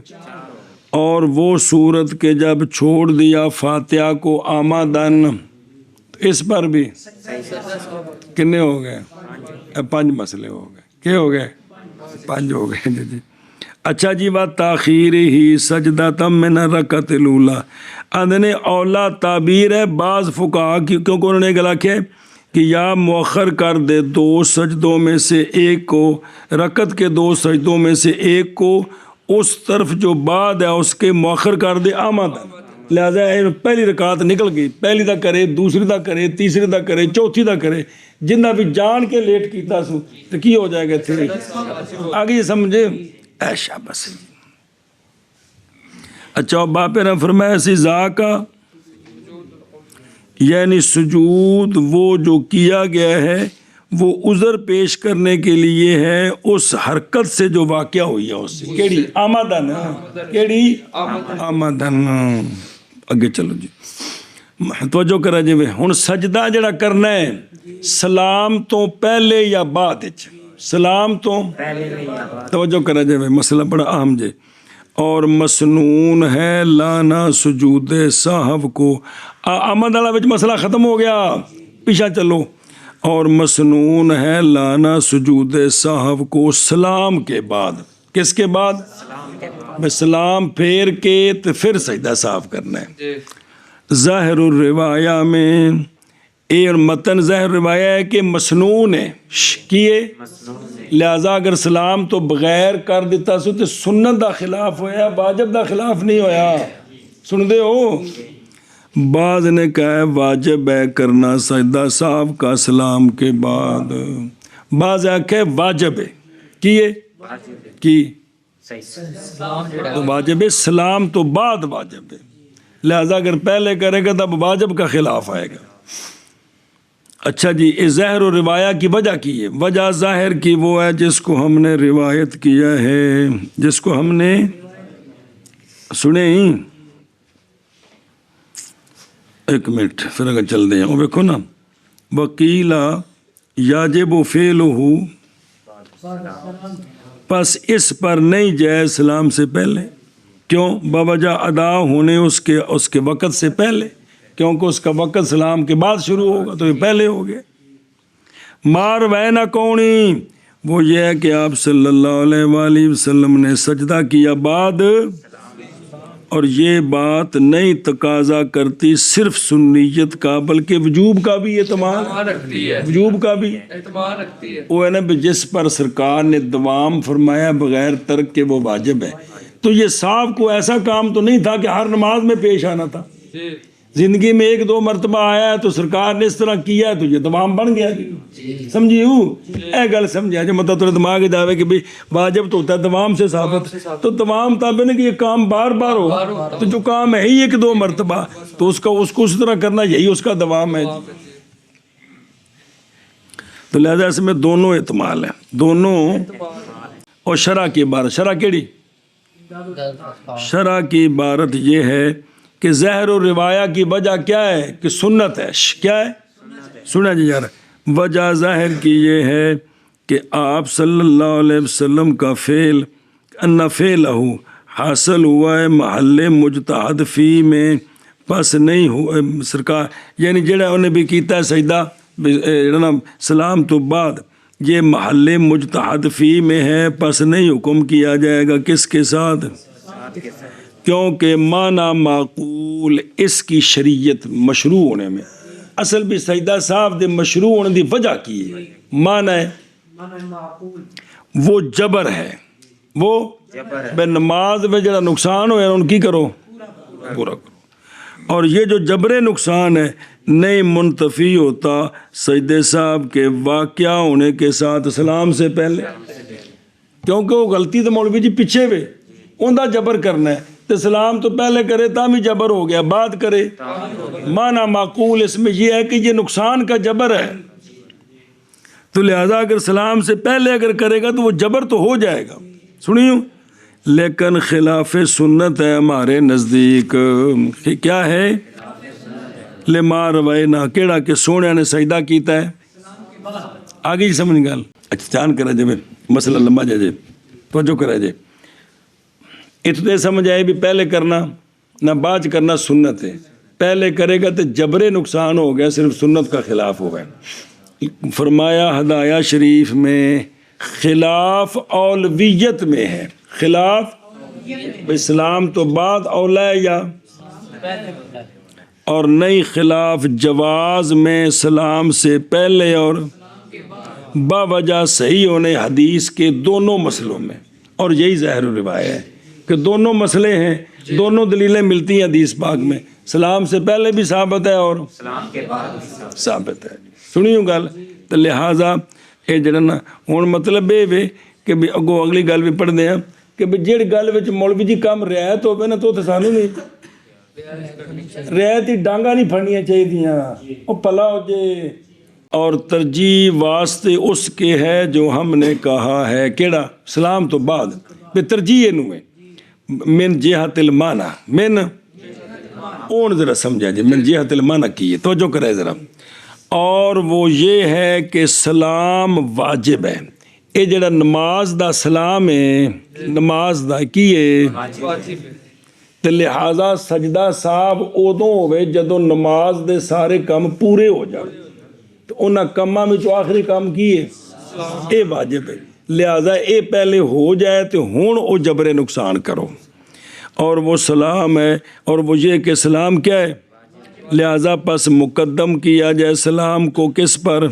اور وہ صورت کے جب چھوڑ دیا فاتحہ کو آمدن، اس پر بھی کتنے ہو گئے؟ پانچ مسئلے ہو گئے، کیا ہو گئے؟ پانچ ہو گئے جی۔ اچھا جی، بات تاخیر ہی سجدہ تم من رکعت الاولی، اندنے اولا تعبیر ہے بعض فقہا کی، کیونکہ انہوں نے گلا کیا کہ یا مؤخر کر دے دو سجدوں میں سے ایک کو، رکعت کے دو سجدوں میں سے ایک کو اس طرف جو بعد ہے اس کے مؤخر کر دے آمدن، لہذا پہلی رکعت نکل گئی، پہلی دا کرے، دوسری دا کرے، تیسری دا کرے، چوتھی دا کرے، جنہ بھی جان کے لیٹ کیتا سو تو کی ہو جائے گا تھے آگے یہ سمجھے ایشا بس۔ اچھا باپے نے فرمایا سی ذاکا یعنی سجود وہ جو کیا گیا ہے وہ عذر پیش کرنے کے لیے ہے اس حرکت سے جو واقعہ ہوئی ہے، اس سے کیڑی آمدن، کیڑی آمدن۔ اگے چلو جی، توجہ کرا جی، ہن سجدہ جڑا کرنا ہے سلام تو پہلے یا بعد، سلام تو توجہ کرا جی، مسئلہ بڑا اہم جی، اور مسنون ہے لانا سجود صاحب کو، آمد والا وچ مسئلہ ختم ہو گیا، پیچھا چلو، اور مسنون ہے لانا سجود صاحب کو سلام کے بعد، کس کے بعد؟ سلام پھیر کے تو پھر سجدہ صاحب کرنا ہے۔ ظاہر الروایہ میں اے متن ظاہر روایہ ہے کہ مسنون ہے کیے، لہذا اگر سلام تو بغیر کر دیتا سو تو سنت دا خلاف ہویا، واجب دا خلاف نہیں ہویا، سن دے ہو؟ بعض نے کہا ہے واجب ہے کرنا سجدہ صاحب کا سلام کے بعد، بعض آکھے واجب ہے کیے کی تو واجب ہے، سلام تو بعد واجب ہے، لہذا اگر پہلے کرے گا تب واجب کا خلاف آئے گا۔ اچھا جی، اس ظاہر و روایہ کی وجہ کی ہے، وجہ ظاہر کی وہ ہے جس کو ہم نے روایت کیا ہے، جس کو ہم نے سنے ہی، ایک منٹ پھر اگر چل دیں وہ دیکھو نا، وکیلا یاجب فعلہ، پس اس پر نہیں جائے سلام سے پہلے، کیوں؟ بوجہ ادا ہونے اس کے وقت سے پہلے، کیونکہ اس کا وقت سلام کے بعد شروع ہوگا تو یہ پہلے ہو گئے، مار وے نہ کونی، وہ یہ ہے کہ آپ صلی اللہ علیہ وآلہ وسلم نے سجدہ کیا بعد، اور یہ بات نہیں تقاضا کرتی صرف سنیت کا بلکہ وجوب کا بھی اعتماد رکھتی ہے، وجوب کا بھی اعتبار رکھتی ہے۔ وہ ہے نا بھی جس پر سرکار نے دوام فرمایا بغیر ترک کے وہ واجب ہے، تو یہ صاحب کو ایسا کام تو نہیں تھا کہ ہر نماز میں پیش آنا تھا، جی زندگی میں ایک دو مرتبہ آیا ہے تو سرکار نے اس طرح کیا ہے تو یہ دوام بن گیا، سمجھیو اے گل سمجھا جو مطلب تھوڑے دماغ جاوے کہ بھی واجب تو ہوتا ہے دوام سے ثابت، تو دوام تابع نہیں کہ یہ کام بار بار ہو، تو جو کام ہے ہی ایک دو مرتبہ تو اس کو اس طرح کرنا یہی اس کا دوام ہے۔ تو لہذا اس میں دونوں احتمال ہیں، دونوں، اور شرع کی عبارت، شرع کیڑی؟ شرع کی عبارت یہ ہے کہ ظاہر و روایہ کی وجہ کیا ہے کہ سنت ہے، کیا ہے؟ سنا جی یار، وجہ ظاہر کی یہ ہے کہ آپ صلی اللہ علیہ وسلم کا فعل ان فعلہ حاصل ہوا ہے محل مجتہد فی میں، پس نہیں ہوا سرکار، یعنی جڑا انہیں بھی کیتا ہے سجدہ سلام تو بعد، یہ محل مجتہد فی میں ہے، پس نہیں حکم کیا جائے گا کس کے ساتھ؟ کیونکہ معنی معقول اس کی شریعت مشروع ہونے میں، اصل بھی سجدہ صاحب دے مشروع ہونے دی وجہ کی ہے، معنی ہے معنی معقول وہ جبر ہے، وہ بے نماز میں جڑا نقصان ہویا ان کی کرو پورا کرو، اور یہ جو جبر نقصان ہے نہیں منتفی ہوتا سجدے صاحب کے واقعہ ہونے کے ساتھ سلام سے پہلے، کیونکہ وہ غلطی تو مولوی جی پیچھے وے ان دا جبر کرنا ہے، تو سلام تو پہلے کرے تامی جبر ہو گیا، بعد کرے معنی معقول اس میں یہ ہے کہ یہ نقصان کا جبر ہے، تو لہذا اگر سلام سے پہلے اگر کرے گا تو وہ جبر تو ہو جائے گا، سنیوں، لیکن خلاف سنت ہے ہمارے نزدیک، کیا ہے؟ لما روینا، کیڑا کہ سونے نے سجدہ کیتا ہے، آگے ہی سمجھ گل، اچھا چان کرا جائے مسئلہ لمبا جائے توجہ کرا جائے، اتنے سمجھ آئے بھی پہلے کرنا نہ بعد کرنا سنت ہے، پہلے کرے گا تو جبر نقصان ہو گیا، صرف سنت کا خلاف ہو گیا۔ فرمایا ہدایہ شریف میں خلاف اولویت میں ہے، خلاف اسلام تو بعد اولا ہے یا، اور نہیں خلاف جواز میں سلام سے پہلے اور باوجہ صحیح ہونے حدیث کے دونوں مسئلوں میں، اور یہی ظاہر روایت ہے کہ دونوں مسئلے ہیں، دونوں دلیلیں ملتی ہیں حدیث پاک میں، سلام سے پہلے بھی ثابت ہے اور سلام کے بعد ثابت ہے، سنیوں گل، تو لہٰذا یہ جڑا نا ہوں مطلب یہ وے کہ بھی اگوں اگلی گل بھی پڑھتے ہیں کہ بھی جہڑی گل وچ مولوی جی کم رعایت ہوے نا تو سانو نہیں رعایت ہی ڈانگا نہیں پھڑنیاں چاہیے، وہ پلا ہو جے، اور ترجیح واسطے اس کے ہے جو ہم نے کہا ہے، کیڑا؟ سلام تو بعد، بے ترجیح نو ہے من جہت المعنی، من اون ذرا سمجھا جی من جہت المعنی کی ہے، توجہ کرے ذرا، اور وہ یہ ہے کہ سلام واجب ہے، یہ جڑا نماز دا سلام ہے، نماز دا کی ہے، تے لہذا سجدہ صاحب ادوں ہوئے جدوں نماز دے سارے کام پورے ہو جان، تو انہاں کاماں وچ آخری کام کی ہے، اے واجب ہے، لہذا اے پہلے ہو جائے تو ہون او جبر نقصان کرو، اور وہ سلام ہے، اور وہ یہ کہ سلام کیا ہے، لہذا پس مقدم کیا جائے سلام کو کس پر؟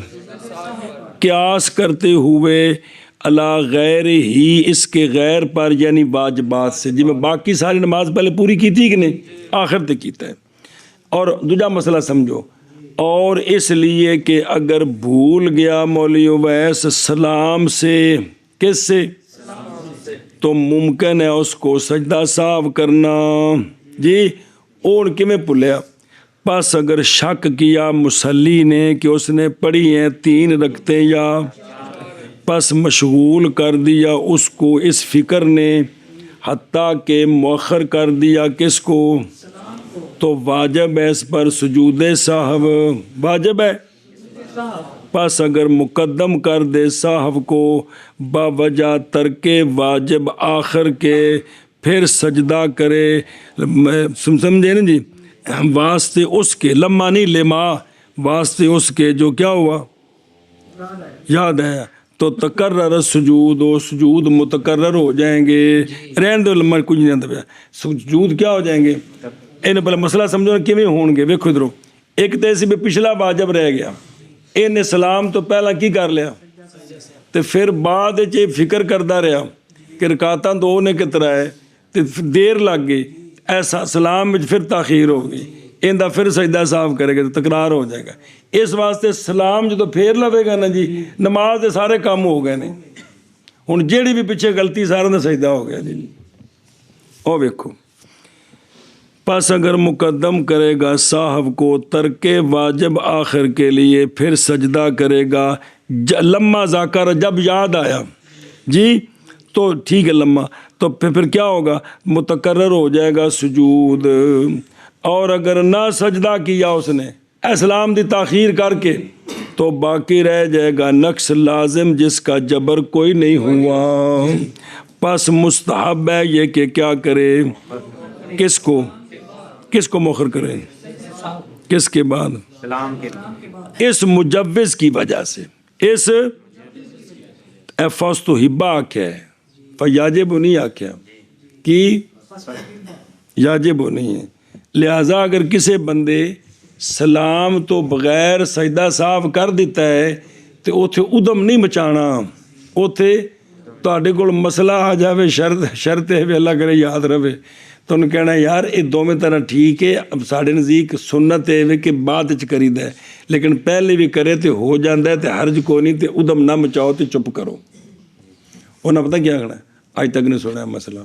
قیاس کرتے ہوئے اللہ غیر ہی، اس کے غیر پر، یعنی واجبات سے، جی میں باقی ساری نماز پہلے پوری کی تھی کہ نہیں، آخر تک کیتا ہے، اور دوجا مسئلہ سمجھو، اور اس لیے کہ اگر بھول گیا مولوی اویس سلام سے، کس سے؟ تو ممکن ہے اس کو سجدہ صاحب کرنا، جی اون کیویں بھولیا، پس اگر شک کیا مصلی نے کہ اس نے پڑھی ہیں 3 رکعتیں یا، پس مشغول کر دیا اس کو اس فکر نے، حتیٰ کہ مؤخر کر دیا کس کو، تو واجب ہے اس پر سجود صاحب، واجب ہے، پس اگر مقدم کر دے صاحب کو باوجہ ترک واجب آخر کے، پھر سجدہ کرے، سمجھے نا جی، واسطے اس کے، لما نہیں لما، واسطے اس کے جو کیا ہوا، یاد ہے تو تقرر سجود و سجود متقرر ہو جائیں گے. رہن دو لمحہ کچھ نہیں آتا پیا. سجود کیا ہو جائیں گے انہیں پہلے مسئلہ سمجھو کیویں ہون گے. ویکھو ادھروں ایک تو اسی بھی پچھلا واجب رہ گیا ان سلام تو پہلا کی کر لیا تو پھر بعد یہ فکر کرتا رہا کہ رکعتاں دو نے کترا ہے تو دیر لگ گئی ایسا سلام پھر تاخیر ہو گئی اندہ پھر سجدہ صاف کرے گا تو تکرار ہو جائے گا. اس واسطے سلام جو پھیر لوے گا نا جی نماز دے سارے کام ہو گئے نے. ہن جیڑی بھی پیچھے غلطی سارا دا سجدہ ہو گیا جی. او ویکھو پس اگر مقدم کرے گا صاحب کو ترک واجب آخر کے لیے پھر سجدہ کرے گا لمحہ ذاکر جب یاد آیا جی تو ٹھیک ہے لمحہ تو پھر کیا ہوگا متقرر ہو جائے گا سجود. اور اگر نہ سجدہ کیا اس نے اسلام دی تاخیر کر کے تو باقی رہ جائے گا نقص لازم جس کا جبر کوئی نہیں ہوا. پس مستحب ہے یہ کہ کیا کرے کس کو مؤخر کرے کس کے بعد اس مجوز کی وجہ سے اس فوست و ہبا آکھیا ہے فیاجب نہیں آکھیا کی یاجب نہیں ہے. لہٰذا اگر کسی بندے سلام تو بغیر سجدہ صاف کر دیتا ہے تو اتھے ادم نہیں مچانا. اتھے تہاڈے کول مسئلہ آ جاوے شرط ہے اللہ کرے یاد رہے تو انہوں کہنا یار یہ دونوں طرح ٹھیک ہے اب ساڑھے نزدیک سنت ہے کہ بعد چ کری ہے لیکن پہلے بھی کرے تو ہو جاندہ ہے تو حرج کو نہیں تو ادم نہ مچاؤ تو چپ کرو. انہیں پتہ کیا کہنا آج تک نہیں سنا مسئلہ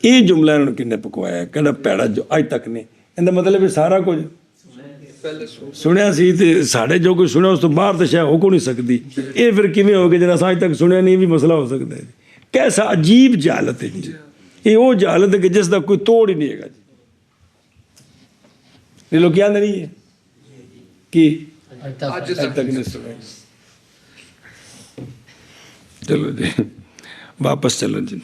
یہ جملہ انہوں نے کنے پکوایا ہے کہنا پیڑا جو آج تک نہیں اندر مطلب سارا کچھ سنیا سی تے ساڑھے جو کچھ سنیا اس تو باہر تو شاید ہو کو نہیں سکتی. یہ پھر کیویں ہو گیا جنہیں آج تک سنیا نہیں بھی مسئلہ ہو سکتا ہے. کیسا عجیب جہالت ہے جی. یہ وہ جہالت ہے کہ جس کا کوئی توڑ ہی نہیں ہے گا جی. یہ لوگ کیا نہیں ہے کہ آج تک نہیں سنا. چلو جی واپس چلو جی.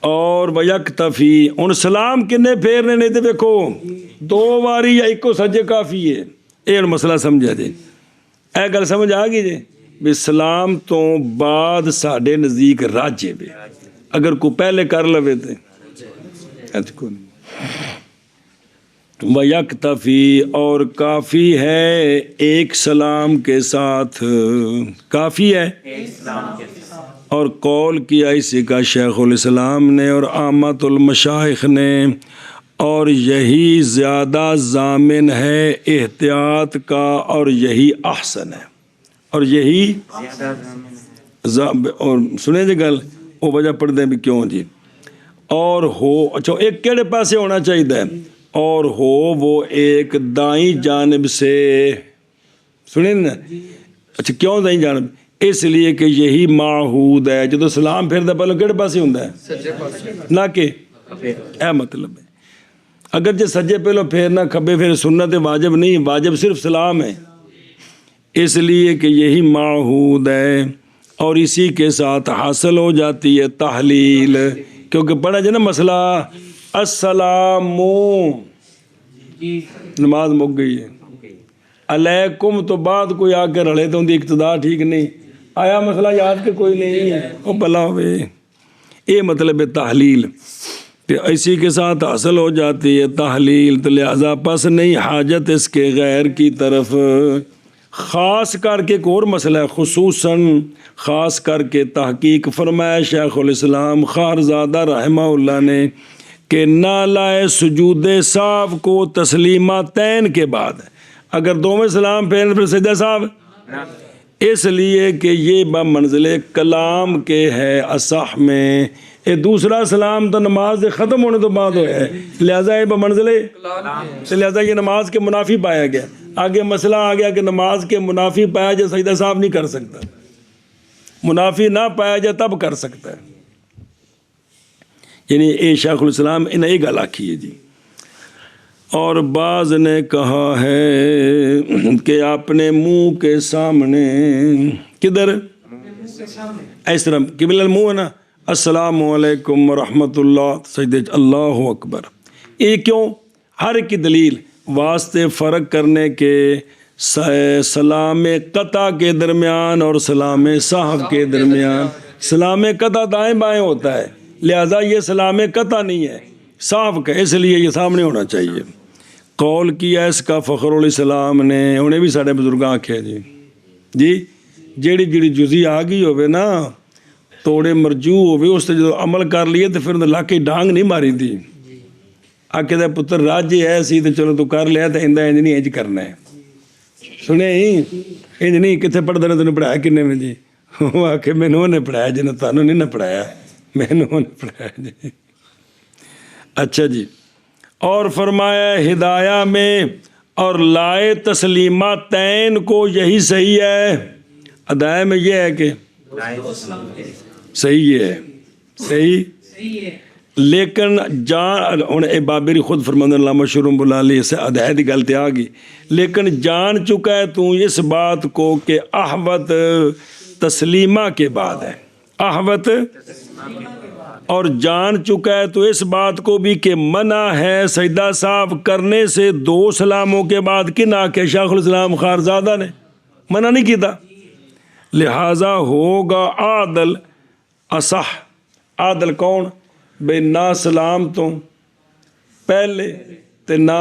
اور ویکتفی ہن سلام کنے پھیرنے نہیں تے دیکھو دو واری یا ایکو سجے کافی ہے. یہ مسئلہ سمجھا جی اے گل سمجھ آ گئی جی بھی سلام تو بعد ساڈے نزدیک راجے بھی اگر کو پہلے کر لوے تے ویکتفی اور کافی ہے ایک سلام کے ساتھ کافی ہے اور قول کیا اسی کا شیخ الاسلام نے اور عامت المشائخ نے اور یہی زیادہ ضامن ہے احتیاط کا اور یہی احسن ہے اور یہی اور سنیں جی گل وہ وجہ پڑھ دیں بھی کیوں جی. اور ہو اچھا ایک کیڑے پاسے ہونا چاہیے اور ہو وہ ایک دائیں جانب سے سنیں نا. اچھا کیوں دائیں جانب اس لیے کہ یہی معہود ہے جدو سلام پھر پہلے کہڑے پاسے ہوندا ہے نہ کہ اے مطلب ہے اگر جے سجے پہلو پھیرنا کھبے پھر سنت واجب نہیں واجب صرف سلام ہے اس لیے کہ یہی معہود ہے اور اسی کے ساتھ حاصل ہو جاتی ہے تحلیل کیونکہ پڑھا جائے نا مسئلہ السلام نماز مک گئی ہے علیکم تو بعد کوئی آ کے رڑے تو ان کی اقتدا ٹھیک نہیں آیا مسئلہ یاد کے کوئی نہیں ہے وہ بلا ہوئے یہ مطلب ہے تحلیل کہ اسی کے ساتھ حاصل ہو جاتی ہے تحلیل تو لہذا پس نہیں حاجت اس کے غیر کی طرف خاص کر کے ایک اور مسئلہ ہے خصوصاً خاص کر کے تحقیق فرمایا شیخ الاسلام خارزادہ رحمہ اللہ نے کہ نہ لائے سجود صاحب کو تسلیماتین کے بعد اگر دونوں سلام پھیرنے پھر سجدہ صاحب اس لیے کہ یہ بمنزل کلام کے ہے اصح میں یہ دوسرا سلام تو نماز ختم ہونے تو بعد ہوا ہے لہٰذا یہ بمنزل لہٰذا یہ نماز کے منافی پایا گیا. آگے مسئلہ آ گیا کہ نماز کے منافی پایا جائے سجدہ صاحب نہیں کر سکتا منافی نہ پایا جائے تب کر سکتا ہے. یعنی اے شیخ الاسلام انہیں یہ گل آکھی ہے جی. اور بعض نے کہا ہے کہ اپنے منہ کے سامنے کدھر اس طرح قبلہ المنہ ہے نا السلام علیکم ورحمۃ اللہ سجدے اللہ اکبر. یہ کیوں ہر ایک کی دلیل واسطے فرق کرنے کے سلام قطع کے درمیان اور سلام صاحب کے درمیان سلام قطع دائیں بائیں ہوتا ہے، لہذا یہ سلام قطع نہیں ہے، صاحب کا، اس لیے یہ سامنے ہونا چاہیے۔ قول کیا اس کا فخر علیہ السلام نے، انہیں بھی سارے بزرگ آکھے جی جیڑی جیڑی جزی آ گئی ہوئے نا توڑے مرجو ہوئے اس سے جو عمل کر لیے تو پھر لاکے ڈانگ نہیں ماری دی، آکے دے پتر راجے ایسی تو چلو تو کر لیا تو اندہ انج نہیں انج کرنا ہے، سنے ہی انج نہیں کتنے پڑھتے نے پڑھایا کنے میں جی، وہ آکے میں نے پڑھایا جی، تانوں نہیں نہ پڑھایا، میں نے پڑھایا جی۔ اچھا جی، اور فرمایا ہدایہ میں اور لائے تسلیماتین کو یہی صحیح ہے، ادائے میں یہ ہے کہ صحیح ہے، صحیح، لیکن جان ہوں بابری خود فرماندہ علامہ شروع بلا لی اسے ادائے دی غلطی آ گئی، لیکن جان چکا ہے تو اس بات کو کہ احوت تسلیمہ کے بعد ہے، احوت، اور جان چکا ہے تو اس بات کو بھی کہ منع ہے سجدہ صاحب کرنے سے 2 سلاموں کے بعد، کن آکھے شیخ الاسلام خارزادہ نے منع نہیں کیتا، لہٰذا ہوگا عادل اصح، عادل کون بے نہ سلام تو پہلے تے نہ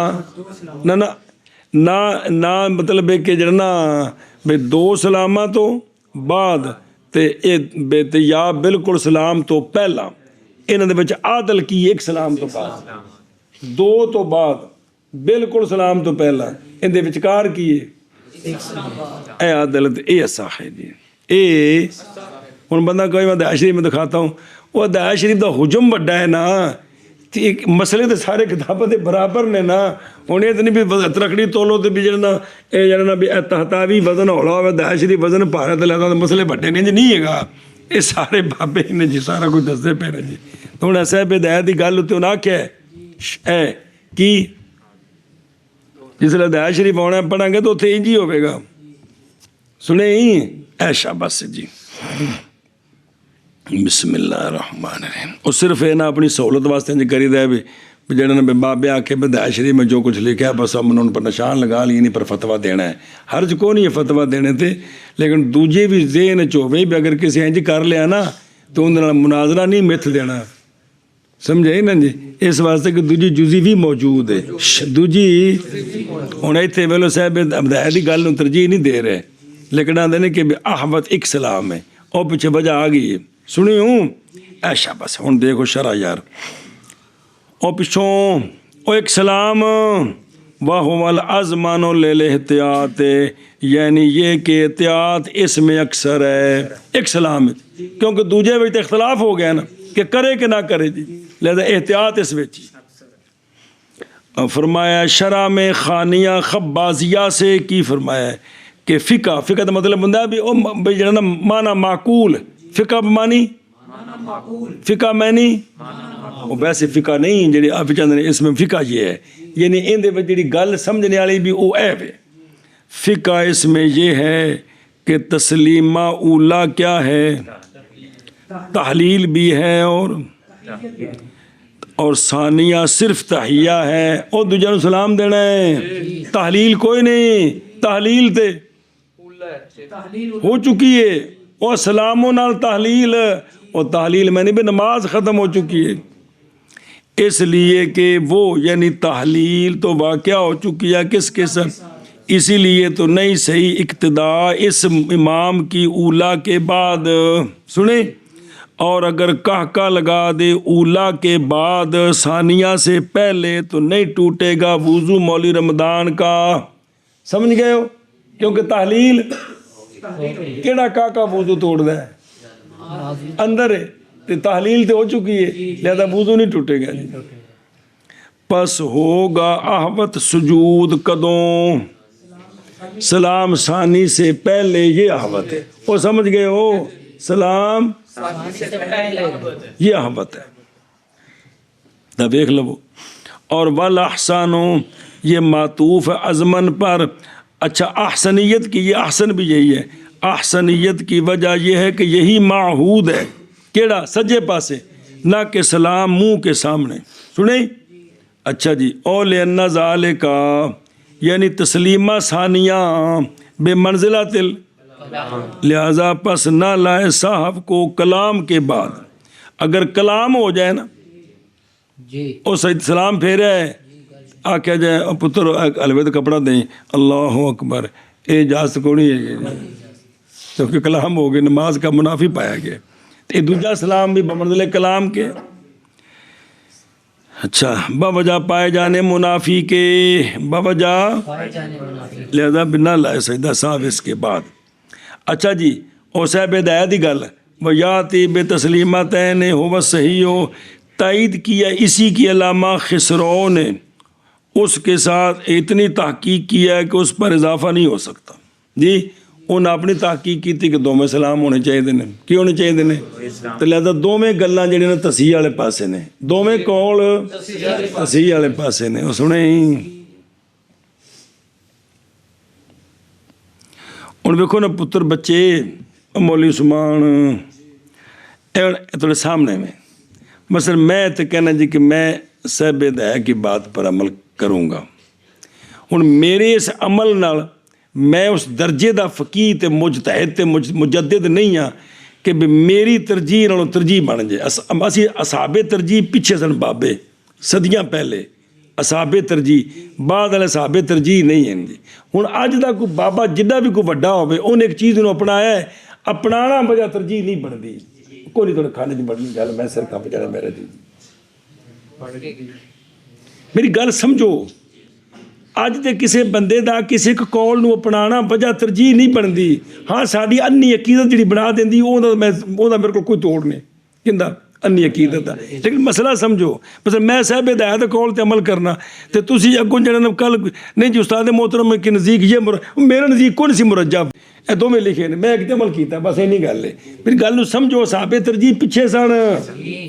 مطلب ہے کہ جڑنا بے 2 سلامہ تو بعد تے یا بالکل سلام تو پہلا، انہوں نے بچے عادل کی 1 سلام تو بعد 2 تو بعد بالکل سلام تو پہلا، ان دے وچکار کیے اے عادل اے اصح ہے جی، اے ہن بندہ کوئی میں دعائے شریف میں دکھاتا ہوں، وہ دعائے شریف دا حجم بڑا ہے نا، مسئلے تو سارے کتابیں دے برابر نے نا، انہیں تو نہیں بھی ترکڑی تولو تو بھی جڑنا بھی تحتاوی وزن ہولا ہوئے دعائے شریف وزن پارے تو لیتا تو مسئلے بڑے نہیں ہے گا، یہ سارے بابے نے جی سارا کچھ دستے پہ جی، تو انہیں ایسا پہ دعائے دی گل ہوتی انہاں کیا ہے کی جس لئے دعائے شریف ہونا پڑھیں گے تو اتھے انجی ہوئے گا، سنے ہی ایشا بس جی۔ بسم اللہ الرحمن الرحیم، اور صرف ہے نا اپنی سہولت واسطے انج کری دے بھی جڑے نے بابے آکھے بدعائے شریف میں جو کچھ لکھا ہے بس ہم ان پر نشان لگا لی نہیں، پر فتویٰ دینا ہے، حرج کو نہیں ہے فتویٰ دینے تھے، لیکن دوجے بھی ذہن چوبے بھی اگر کسی انج کر لیا نا تو اندر مناظرہ نہیں مت دینا، سمجھے نا جی، اس واسطے کہ دوجی جزی بھی موجود ہے، دوجی ہوں اتنے ویلو صاحب بدعائے دی گل ترجیح نہیں دے رہے، لیکن آدھے نے کہ احوت 1 سلام ہے، اور پیچھے وجہ آ گئی ہے، سنی ہوں ایشا بس ہوں دیکھو شرع یار، اور پچھوں او 1 سلام وَهُوَ الْأَزْمَنُ لِلْاحْتِيَاطِ، یعنی یہ کہ احتیاط اس میں اکثر ہے 1 سلام ہے، کیونکہ دوجے وقت اختلاف ہو گیا نا کہ کرے کہ نہ کرے جی، لہذا احتیاط اس وچ ہی۔ فرمایا شرع میں خانیہ خبازیہ سے کی فرمایا ہے کہ فقہ کا مطلب بندہ بھی جڑا معنی معقول، فقہ بمانی فقہ معنی ویسے فقہ نہیں جڑی آپ چاہتے اس میں فقہ یہ ہے، یعنی ان دے وچ جڑی گل سمجھنے والی بھی وہ ہے، فقہ اس میں یہ ہے کہ تسلیمہ اولا کیا ہے، تحلیل بھی ہے اور ثانیہ صرف تحیہ ہے، اور دوجہ نو سلام دینا ہے، تحلیل کوئی نہیں، تحلیل تے ہو چکی ہے، اور سلاموں نال تحلیل، اور تحلیل میں نے بھی نماز ختم ہو چکی ہے، اس لیے کہ وہ یعنی تحلیل تو واقعہ ہو چکی ہے کس قسم، اسی لیے تو نہیں صحیح اقتداء اس امام کی اولا کے بعد، سنیں، اور اگر کہکا لگا دے اولا کے بعد ثانیہ سے پہلے تو نہیں ٹوٹے گا وضو مولوی رمضان کا، سمجھ گئے ہو، کیونکہ تحلیل کیڑا کہکا وضو توڑ دا ہے اندر ہے، تحلیل تو ہو چکی ہے لہذا وضو نہیں ٹوٹے گا جی۔ پس ہوگا احوت سجود کدوں، سلام ثانی سے پہلے، یہ احوت ہے، وہ سمجھ گئے ہو، سلام یہ احوت ہے، نہ دیکھ لو، اور والاحسانو یہ معطوف ازمن پر، اچھا احسنیت کی، یہ احسن بھی یہی ہے، احسنیت کی وجہ یہ ہے کہ یہی معہود ہے، کیڑا سجے پاسے، نہ کہ سلام منہ کے سامنے، سنیں، اچھا جی، اول ذالکا یعنی تسلیمہ ثانیہ بے منزلہ تل، لہذا پس نہ لائے صاحب کو کلام کے بعد۔ اگر کلام ہو جائے نا جی اور سلام پھیرا ہے آ کیا جائے پتر الوید کپڑا دیں اللہ اکبر، یہ اجازت کو نہیں ہے کیونکہ کلام ہو گئے، نماز کا منافی پایا گیا، تو یہ دوسرا سلام بھی بمنزل کلام کے۔ اچھا، باوجہ پائے جانے منافی کے، باوجہ پائے جانے منافی، لہذا بنا لائے سجدہ صاحب اس کے بعد۔ اچھا جی، اور صاحب ہدایت دی گل وہ یاتی بے تسلیمتین ہو صحیح ہو، تائید کیا اسی کی علامہ خسرو نے، اس کے ساتھ اتنی تحقیق کیا ہے کہ اس پر اضافہ نہیں ہو سکتا جی۔ انہیں اپنی تحقیق کی تھی کہ دو میں سلام ہونے چاہیے نے، کی ہونے چاہیے نے، تو لہذا دو میں گلاں جڑی نے تصحیح والے پاسے نے، دو میں کول تصحیح والے پاسے نے، وہ سنے ہی۔ ہن ویکھو نا پتر بچے مولوی عثمان تھوڑے سامنے میں، مثلا میں تو کہنا جی کہ میں صاحب ہدایت کی بات پر عمل کروں گا، ہن میرے اس عمل نال میں اس درجے دا فقیہ تے مجتہد تے مجدد نہیں ہاں کہ بھی میری ترجیح نالوں ترجیح بن جائے۔ اسی اصحاب ترجیح پیچھے سن بابے صدیاں پہلے، اصحاب ترجیح بعد والے اصحاب ترجیح نہیں ہیں جی۔ ہن اج دا کوئی بابا جڈا بھی کوئی وڈا ہوے انہیں ایک چیز نوں اپنایا ہے، اپنانا وجہ ترجیح نہیں بنتی، کوئی تھوڑے کھانے نہیں بننی گل، میں سر کھا بچارا میرا جی، میری گل سمجھو۔ اج تے کسے بندے دا کسے قول نو اپنانا وجہ ترجیح نہیں بنتی، ہاں ساری انی عقیدت جڑی بنا دیندی وہ میرے کو کوئی توڑ نہیں کہندا انی عقیدت دا، لیکن مسئلہ سمجھو، مثلا میں صاحب ہدایت دے قول تے عمل کرنا تے تسی اگوں جڑا کل نہیں جی استاد محترم کے نزدیک یہ میرے نزدیک کون سی مرجب اے دو میں لکھے نے، میں ایک تے عمل کیتا، بس اینی گل ہے۔ میری گل نو سمجھو، صحاب ترجیح پیچھے سن،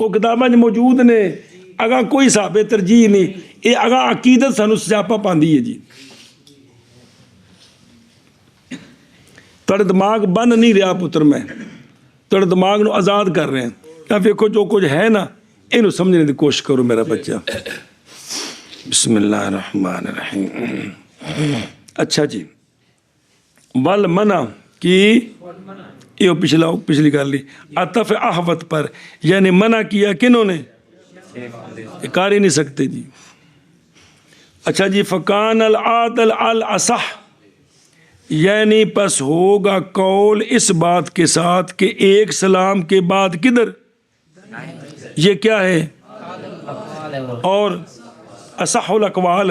وہ کتاباں موجود نے، اگاں کوئی صحاب ترجیح نہیں، یہ اگاں عقیدت سانو سیاپا پاندی ہے جی۔ تھوڑے دماغ بن نہیں رہا پتر، میں تھوڑے دماغ نو آزاد کر رہے ہیں، اب دیکھو جو کچھ ہے نا یہ سمجھنے کی کوشش کرو میرا بچہ۔ بسم اللہ الرحمن الرحیم۔ اچھا جی، ول منع کی یہ پچھلی کر لی عطف احوت پر، یعنی منع کیا کنہوں نے، کر ہی نہیں سکتے جی۔ اچھا جی، فکان العادل الاصح، یعنی پس ہوگا قول اس بات کے ساتھ کہ ایک سلام کے بعد کدھر، یہ کیا ہے، اور اصح الاقوال،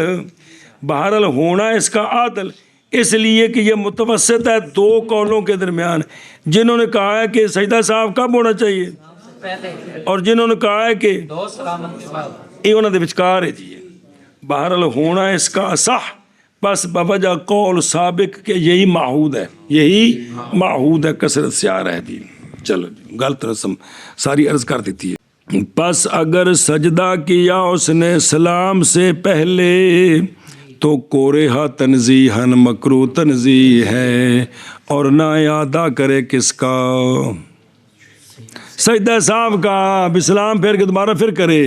بہرحال ہونا اس کا عادل، اس لیے کہ یہ متوسط ہے دو قولوں کے درمیان، جنہوں نے کہا ہے کہ سجدہ صاحب کب ہونا چاہیے اور جنہوں نے کہا ہے کہ دو سلامت کے بعد، یہ انہوں نے وچکار ہے جی۔ بہرحال ہونا اس کا صح، بس بوجہ قول سابق کہ یہی معہود ہے، یہی معہود ہے، کثرت سے آ رہا ہے جی۔ چلو جی، غلط رسم ساری عرض کر دیتی ہے۔ پس اگر سجدہ کیا اس نے سلام سے پہلے تو کورہا تنزیہن مکروہ تنزیہ ہے، اور نہ ادا کرے کس کا، سجدہ صاحب کا، بسلام پھر کے دوبارہ پھر کرے،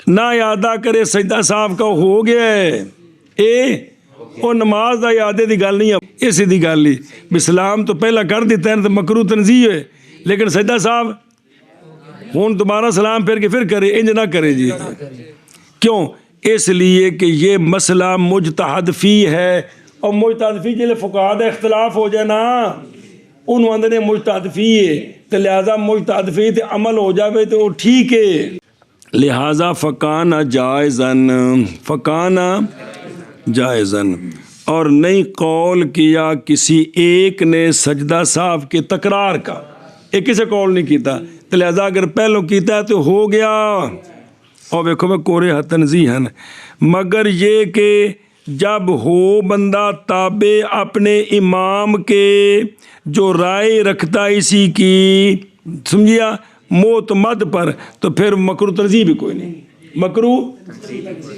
نہ ادا کرے سجدہ صاحب کا، ہو گیا ہے وہ نماز دا یادے دی گل نہیں ہے، اسی دی گل ہی بسلام تو پہلا کر دیتا ہے تو مکروہ تنزیہ ہے، لیکن سجدہ صاحب ہون دوبارہ سلام پھر کے پھر کرے، انج نہ کرے جی۔ کیوں؟ اس لیے کہ یہ مسئلہ مجتہد فی ہے، اور مجتہد فی جلے فقہاء دا اختلاف ہو جائے نا انہوں اندر مجتہد فی ہے، تو لہذا مجتہد فی تے عمل ہو جاوے تو ٹھیک ہے، لہذا فکانہ جائزن، فکانہ جائزن، اور نہیں قول کیا کسی ایک نے سجدہ صاحب کے تکرار کا، ایک کسے قول نہیں کیتا، تو لہذا اگر پہلو کیتا ہے تو ہو گیا، اور دیکھو میں کورہا تنزیہن، مگر یہ کہ جب ہو بندہ تابع اپنے امام کے جو رائے رکھتا اسی کی، سمجھیا، معتمد پر، تو پھر مکروہ تنزیہ بھی کوئی نہیں، مکروہ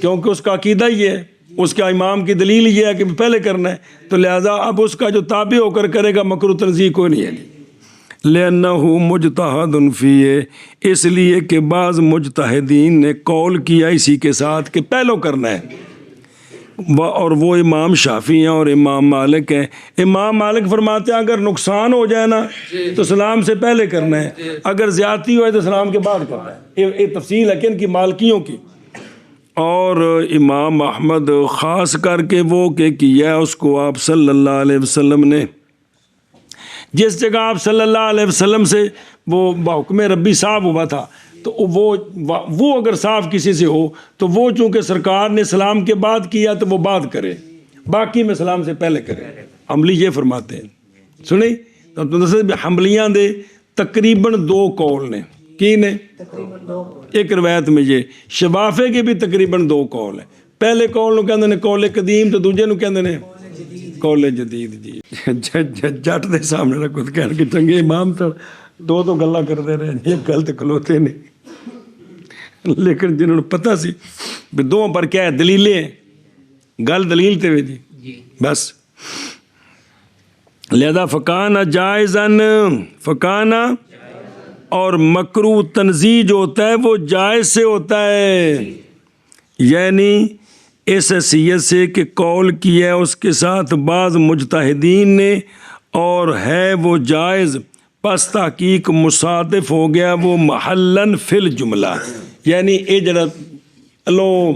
کیونکہ اس کا عقیدہ ہی ہے، اس کا امام کی دلیل یہ ہے کہ پہلے کرنا ہے، تو لہذا اب اس کا جو تابع ہو کر کرے گا مکروہ تنزیہ کوئی نہیں ہے۔ لِأَنَّهُ مُجْتَہَدٌ فِيهِ، اس لیے کہ بعض مجتہدین نے قول کیا اسی کے ساتھ کہ پہلو کرنا ہے، اور وہ امام شافعی ہیں اور امام مالک ہیں. امام مالک فرماتے ہیں اگر نقصان ہو جائے نا تو سلام سے پہلے کرنا ہے, اگر زیادتی ہوئے تو سلام کے بعد کرنا ہے. یہ تفصیل ہے کہ ان کی مالکیوں کی. اور امام احمد خاص کر کے وہ کہ کیا اس کو آپ صلی اللہ علیہ وسلم نے جس جگہ آپ صلی اللہ علیہ وسلم سے وہ بحکم ربی صاف ہوا تھا تو وہ اگر صاف کسی سے ہو تو وہ چونکہ سرکار نے سلام کے بعد کیا تو وہ بعد کرے, باقی میں سلام سے پہلے کرے. حنبلی یہ فرماتے ہیں. سنیں تو حنبلیاں دے تقریباً 2 قول نے. کی نے ایک روایت میں یہ شفافے کے بھی تقریباً 2 قول ہیں. پہلے قول نو کہندے نے قول قدیم تو دوجے نو کہندے نے قول جدید. جی جٹ دے سامنے رکھو تو کہن کہ چنگے امام تو 2 گلاں کرتے رہے, ایک گل تے کھلوتے نہیں. لیکن جنہوں نے پتہ سی بھی 2 پر کیا ہے دلیلیں, گل دلیل تے وے جی بس. لہذا فکانہ جائزن, فکانہ اور مکروہ تنزیہ جو ہوتا ہے وہ جائز سے ہوتا ہے, یعنی اس حیثیت سے کہ قول کیا ہے اس کے ساتھ بعض مجتہدین نے اور ہے وہ جائز, پس تحقیق مصادف ہو گیا وہ محلن فی الجملہ. یعنی یہ جڑا لو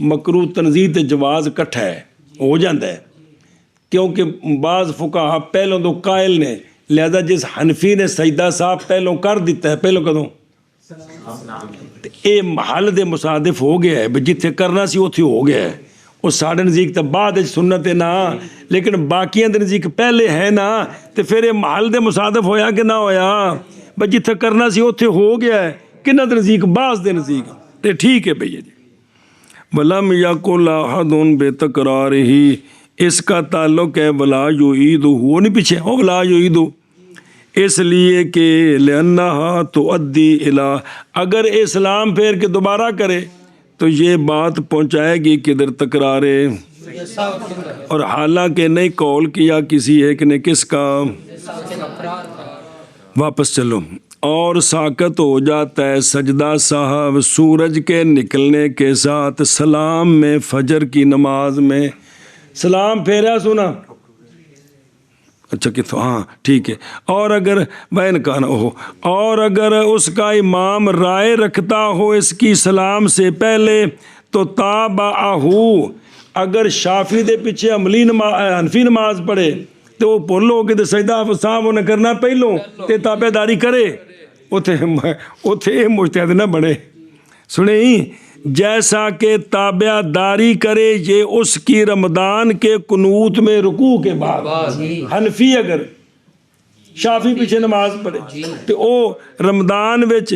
مکروہ تنزیہ تے جواز کٹھا ہے ہو جاتا ہے کیونکہ بعض فقہا پہلوں تو قائل نے. لہذا جس حنفی نے سجدہ صاحب پہلوں کر دیتا ہے پہلوں کدوں اے محل دے مصادف ہو گیا ہے, جتھے کرنا سی اتھے ہو گیا ہے. وہ ساڑھے نزدیک تو بعد سنت ہے نا, لیکن باقیاں دے نزدیک پہلے ہے نا, تو پھر یہ محل دے مصادف ہویا کہ نہ ہویا, بھئی جتھے کرنا سی اتھے ہو گیا ہے. کنہ دے نزدیک بعض دے نزدیک تے ٹھیک ہے بھئی جی. وَلَمْ يَقُلْ أَحَدٌ بِتَكْرَارِهِ, اس کا تعلق ہے وَلَا يُعِيدُهُ, وہ نہیں پیچھے ہو وَلَا يُعِيدُهُ, اس لیے کہ لِأَنَّهَا تُؤَدِّي إِلَىٰ, اگر اسلام پھیر کے دوبارہ کرے تو یہ بات پہنچائے گی کدھر تکرارے. اور حالانکہ نہیں قول کیا کسی ایک نے کس کا, واپس چلو. اور ساکت ہو جاتا ہے سجدہ صاحب سورج کے نکلنے کے ساتھ سلام میں, فجر کی نماز میں. سلام پھیرا سنا اچھا کتوں, ہاں ٹھیک ہے. اور اگر بین کہنا ہو, اور اگر اس کا امام رائے رکھتا ہو اس کی سلام سے پہلے تو تابعہو, اگر شافعی دے پیچھے حنفی نماز پڑھے تو وہ بولو کہ سجدہ صاحب انہیں کرنا پہلوں تے تابع داری کرے, اتھے مجتہد نہ بنے. سنیں جیسا کہ تابع داری کرے یہ اس کی رمضان کے قنوت میں رکوع کے بعد. حنفی اگر شافی پیچھے نماز پڑھے تو او رمضان وچ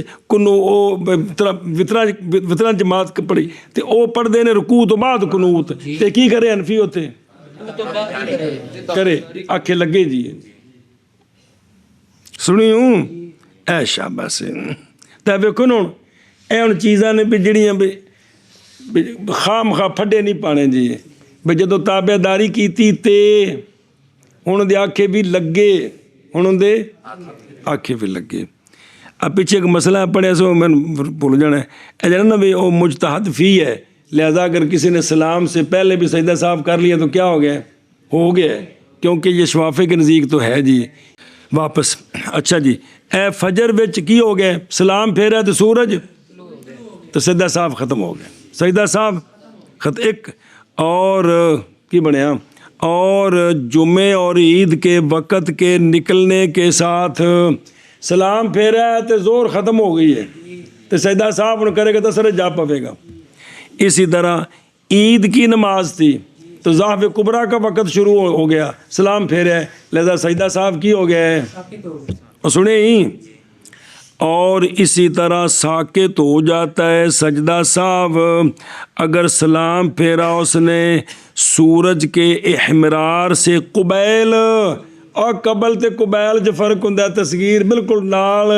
وطرہ جماعت پڑھی تو او پڑھ دے نے رکوع تو بعد قنوت, تے کی کرے حنفی ہوتے کرے آکھے لگے جی. سنی ہوں اے شاباش. تے ویکھو نا اے ہن چیزاں نے بھی جڑیاں بھی خام خواہ پھڈے نہیں پانے جی. بھی جدوں تابع داری کیتی تے ہن دے آکھے بھی لگے, ہن دے آکھے بھی لگے. اب پیچھے ایک مسئلہ پڑھیا سو میں بھول جانا ہے, اے جانا نا بھی وہ مجتہد فی ہے, لہذا اگر کسی نے سلام سے پہلے بھی سجدہ صاحب کر لیا تو کیا ہو گیا, ہو گیا, کیونکہ یہ شوافے کے نزدیک تو ہے جی. واپس اچھا جی, اے فجر وچ کی ہو گئے سلام پھیرا تو سورج تو سجدہ صاحب ختم ہو گیا, سجدہ صاحب ایک. اور کی بنیا, اور جمعے اور عید کے وقت کے نکلنے کے ساتھ سلام پھیرا ہے تو زور ختم ہو گئی ہے تو سجدہ صاحب انہوں کرے گا تو سر جا پوے گا. اسی طرح عید کی نماز تھی تو ضعف کبریٰ کا وقت شروع ہو گیا, سلام پھیرا ہے لہذا سجدہ صاحب کی ہو گیا ہے, اور سنیں ہی. اور اسی طرح ساکت ہو جاتا ہے سجدہ صاحب اگر سلام پھیرا اس نے سورج کے احمرار سے قبیل, اور قبل تے قبیل جو فرق ہوں تصغیر بالکل نال,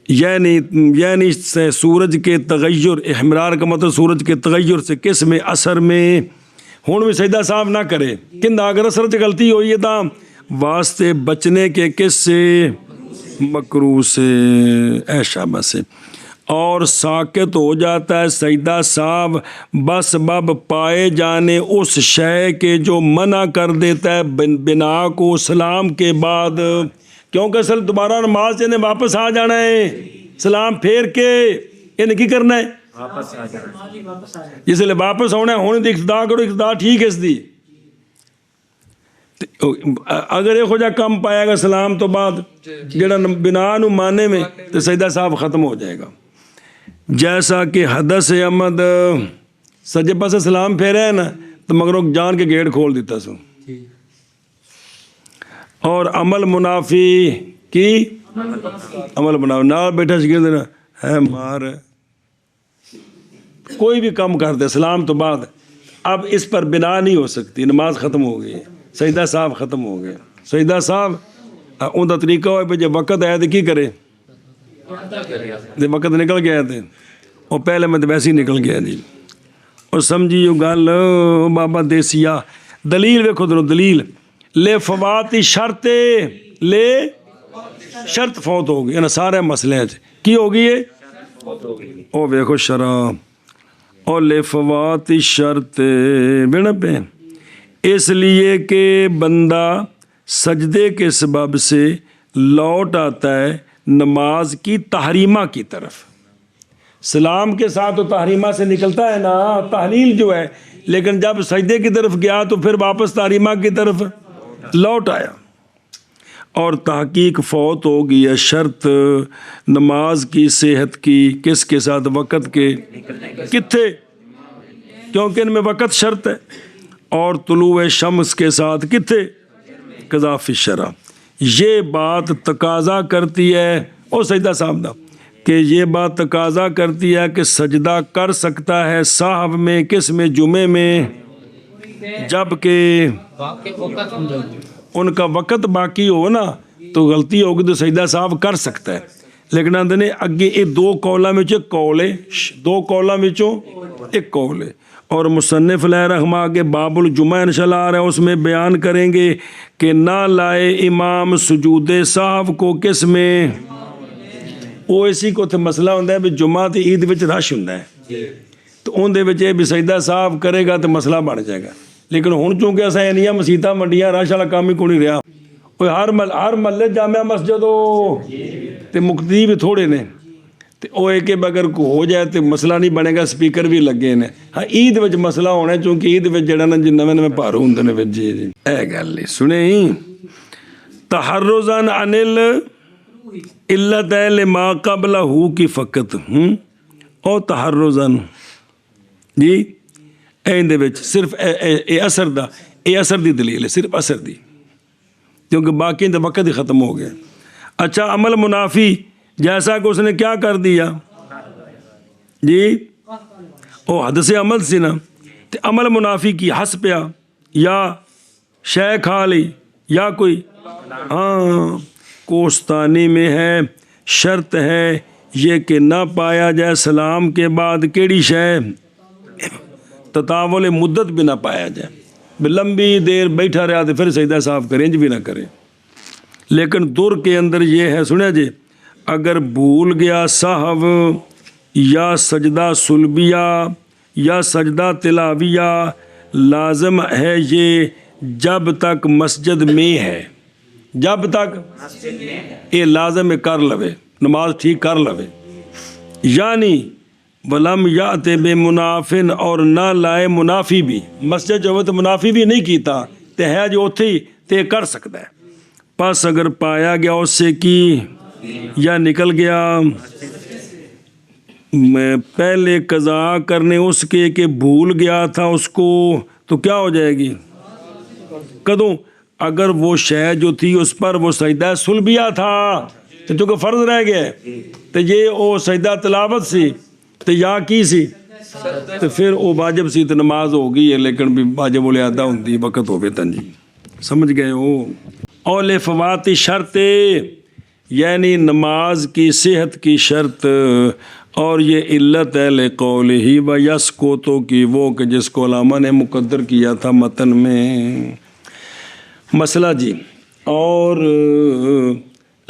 یعنی سورج کے تغیر, احمرار کا مطلب سورج کے تغیر سے کس میں اثر میں. ہوں بھی سجدہ صاحب نہ کرے کندہ اگر اثر سے غلطی ہوئی ہے تو واسطے بچنے کے کس سے, مکروہ سے, اے شاباش سے. اور ساکت ہو جاتا ہے سجدہ صاحب بس بب پائے جانے اس شے کے جو منع کر دیتا ہے بنا کو سلام کے بعد، کیونکہ دوبارہ نماز سے واپس آ جانا ہے، سلام پھیر کے انہیں کی کرنا ہے، جس لیے واپس آنا ہے، ہونے دی اقتدا کرو، اقتدا ٹھیک ہے اس دی۔ اگر یہ جا کم پائے گا سلام تو بعد جڑا بنا نو مانے میں تو سجدہ صاحب ختم ہو جائے گا۔ جیسا کہ حدث احمد سجے پاسے سلام پھیرا ہے نا تو مگروں جان کے گیٹ کھول دیتا سو، اور عمل منافی کی عمل منافی نال بیٹھا شکر دینا ہے مار کوئی بھی کام کرتے سلام تو بعد، اب اس پر بنا نہیں ہو سکتی، نماز ختم ہو گئی، سجدہ صاحب ختم ہو گئے۔ سجدہ صاحب ان کا طریقہ ہوئے پہ جب وقت آیا تو کی کرے، جب وقت نکل گیا تھے وہ پہلے میں تو ویسے ہی نکل گیا جی، اور سمجھی جو گل بابا دیسیا دلیل ویکھو درو دلیل لے فوات شرط لے شرط فوت ہو گئی، سارے مسئلے کی ہو گئی ہے او ویکھو شرح اور لے فوات شرط بنا پہ، اس لیے کہ بندہ سجدے کے سبب سے لوٹ آتا ہے نماز کی تحریمہ کی طرف، سلام کے ساتھ تو تحریمہ سے نکلتا ہے نا تحلیل جو ہے، لیکن جب سجدے کی طرف گیا تو پھر واپس تحریمہ کی طرف لوٹ آیا، اور تحقیق فوت ہو گئی ہے شرط نماز کی صحت کی کس کے ساتھ وقت کے کتھے، کیونکہ ان میں وقت شرط ہے، اور طلوع شمس کے ساتھ کتھے قضا فی الشرع، یہ بات تقاضا کرتی ہے اور سجدہ صاحب دا کہ یہ بات تقاضا کرتی ہے کہ سجدہ کر سکتا ہے صاحب میں کس میں جمعے میں، جب کہ ان کا وقت باقی ہو نا تو غلطی ہوگی تو سجدہ صاحب کر سکتا ہے، لیکن اندر نے اگے یہ دو قولاں وچ ایک قول ہے، دو قولاں وچوں ایک قول ہے، اور مصنف علیہ رحمہ آگے باب الجمعہ انشاءاللہ آ رہا ہے اس میں بیان کریں گے کہ نہ لائے امام سجود صاحب کو کس میں، وہ اسی کو تھے مسئلہ ہوتا ہے بھی جمعہ تے عید وچ رش ہوتا ہے تو ان دے وچ بھی سجدہ صاحب کرے گا تو مسئلہ بن جائے گا، لیکن ہن چونکہ اساں انیاں مسیتاں منڈیاں رش والا کام ہی کوئی نہیں رہا، ہر محلے جامع مسجد ہو تے مقتدی بھی تھوڑے نے تے او ایک اگر ہو جائے تو مسئلہ نہیں بنے گا، سپیکر بھی لگے نے، ہاں عید وچ مسئلہ ہونا ہے چونکہ عید وچ جڑا نا جی نویں نویں بھارو ہوندے نے جی جی اے گل نہیں سنیں تحرزا عن العلت لما قبلہ کی فقط او تحرزا جی ایندے وچ صرف اے اثر دی دلیل ہے، صرف اثر دی، کیونکہ باقی تو وقت ہی ختم ہو گیا۔ اچھا عمل منافی جیسا کہ اس نے کیا کر دیا جی او حدث عمل سی نا، تے عمل منافی کی ہس پیا یا شے کھا لی یا کوئی ہاں کوستانی میں ہے، شرط ہے یہ کہ نہ پایا جائے سلام کے بعد کیڑی شے تطاول مدت بھی نہ پایا جائے، لمبی دیر بیٹھا رہا تو پھر سجدہ صاحب کریں بھی نہ کرے، لیکن در کے اندر یہ ہے سنیا جی اگر بھول گیا صاحب یا سجدہ سلبیہ یا سجدہ تلاویہ لازم ہے یہ جب تک مسجد میں ہے، جب تک یہ لازم کر لوے نماز ٹھیک کر لوے، یعنی ولم یات بے منافن اور نہ لائے منافی بھی، مسجد جو تو منافی بھی نہیں کیتا تے ہے جو اتھے ہی تے کر سکتا ہے، پس اگر پایا گیا اس سے کی یا نکل گیا میں پہلے قضا کرنے اس کے کہ بھول گیا تھا اس کو تو کیا ہو جائے گی کدوں اگر وہ شے جو تھی اس پر وہ سجدہ سلبیہ تھا تو چونکہ فرض رہ گیا تو یہ وہ سجدہ تلاوت سی تو یا کی سی تو پھر وہ واجب سی تو نماز ہو گئی ہے، لیکن بھی واجب الادا ہوتی وقت ہوے تن جی سمجھ گئے ہو۔ اول فوات شرط یعنی نماز کی صحت کی شرط، اور یہ علت ہے لقول ہی و یس کو تو کی وہ کہ جس کو علامہ نے مقدر کیا تھا متن میں مسئلہ جی، اور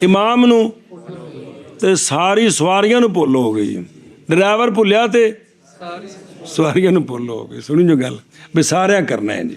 ਇਮਾਮ ਨੂੰ ਤੇ ਸਾਰੀ ਸਵਾਰੀਆਂ ਨੂੰ ਭੁੱਲ ਹੋ ਗਈ। ਡਰਾਈਵਰ ਭੁੱਲਿਆ ਤੇ ਸਵਾਰੀਆਂ ਨੂੰ ਭੁੱਲ ਹੋ ਗਈ। ਸੁਣੀ ਜੋ ਗੱਲ ਵੀ ਸਾਰਿਆਂ ਕਰਨਾ ਹੈ ਜੀ।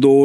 2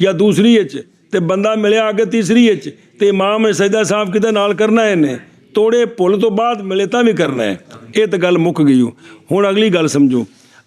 ਜਾਂ ਦੂਸਰੀ 'ਚ ਤੇ ਬੰਦਾ ਮਿਲਿਆ ਅੱਗੇ ਤੀਸਰੀ 'ਚ ਤੇ ਇਮਾਮ ਨੇ ਸਜਦਾ ਸਾਫ਼ ਕਿਤੇ ਨਾਲ ਕਰਨਾ ਇਹਨੇ, ਤੋੜੇ ਭੁੱਲ ਤੋਂ ਬਾਅਦ ਮਿਲੇ ਤਾਂ ਵੀ ਕਰਨਾ ਹੈ। ਇਹ ਤਾਂ ਗੱਲ ਮੁੱਕ ਗਈ। ਹੁਣ ਅਗਲੀ ਗੱਲ ਸਮਝੋ।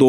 2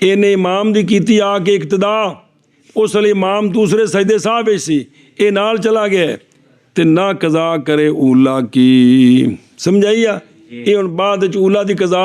ਇਹਨੇ ਇਮਾਮ ਦੀ ਕੀਤੀ ਆ ਕੇ ਇਕਤਦਾ, ਉਸ ਲਈ ਇਮਾਮ ਦੂਸਰੇ ਸਜਦੇ ਸਾਹਿਬ ਵਿੱਚ ਸੀ, ਇਹ ਨਾਲ ਚਲਾ ਗਿਆ ਤੇ ਨਾ ਕਜ਼ਾ ਕਰੇ ਊਲਾ ਕੀ। ਸਮਝਾਈ ਆ। ਇਹ ਹੁਣ ਬਾਅਦ ਵਿੱਚ ਊਲਾ ਦੀ ਕਜ਼ਾ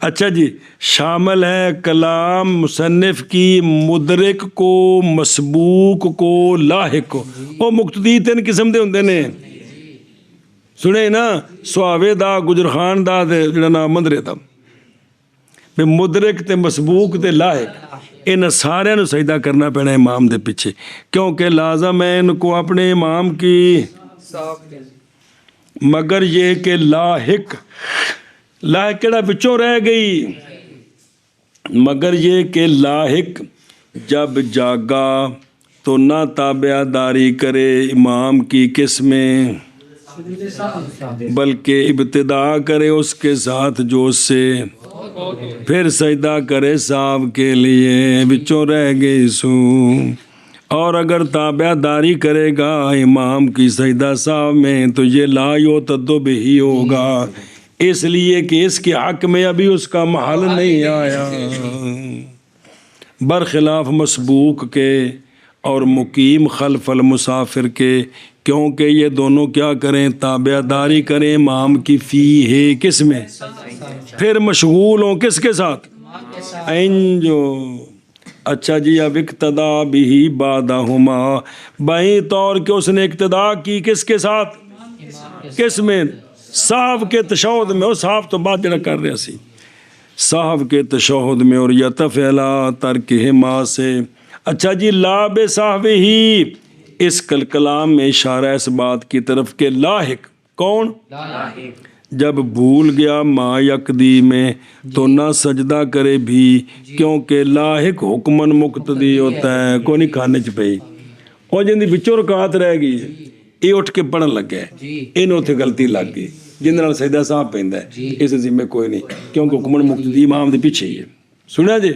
اچھا جی، شامل ہے کلام مصنف کی مدرک کو، مسبوق کو، لاحق کو. وہ مقتدی تین قسم دے ہوندے نے، سنے نا، سہاوے دا، گجر خان دا تے جڑا نام مندرے دا. مدرک تے مسبوق تے لاحق ان سارے نو سجدہ کرنا پینا امام دے پیچھے، کیونکہ لازم ہے ان کو اپنے امام کی. مگر یہ کہ لاحق کیڑا بچوں رہ گئی، مگر یہ کہ لاحق جب جاگا تو نہ تابع داری کرے امام کی کس میں، بلکہ ابتدا کرے اس کے ساتھ جو اس سے، پھر سجدہ کرے صاحب کے لیے بچوں رہ گئی سو. اور اگر تابع داری کرے گا امام کی سجدہ صاحب میں تو یہ لا یعتد بہ ہوگا، اس لیے کہ اس کے حق میں ابھی اس کا محل نہیں آیا، برخلاف مسبوق کے اور مقیم خلف المسافر کے، کیونکہ یہ دونوں کیا کریں، تابع داری کریں امام کی فی ہے کس میں، پھر مشغول ہوں کس کے ساتھ، این جو. اچھا جی، اب اقتدا بھی بعدہما، بائیں طور کہ اس نے اقتدا کی کس کے ساتھ، کس میں، صاحب کے تشہد میں. وہ صاحب تو بات جڑا کر رہا سی، صاحب کے تشہد میں، اور یتفعلا ترکہما سے. اچھا جی، لا بے صاحب ہی، اس کلام میں اشارہ ہے اس بات کی طرف کہ لاحق کون، جب بھول گیا ما یقدی میں تو نہ سجدہ کرے بھی، کیونکہ لاحق حکمن مقتدی ہوتا ہے. کوئی نہیں کھانے چ پئی، اور جن دی بچوں رکعت رہ گئی یہ اٹھ کے پڑھن لگ گیا، انہوں اتنے غلطی لگ گئی جن نال سجدہ صاحب پیندا ہے، اس ذمہ کوئی نہیں، کیونکہ حکمن مقتدی امام دے پیچھے ہی ہے. سنیا جی،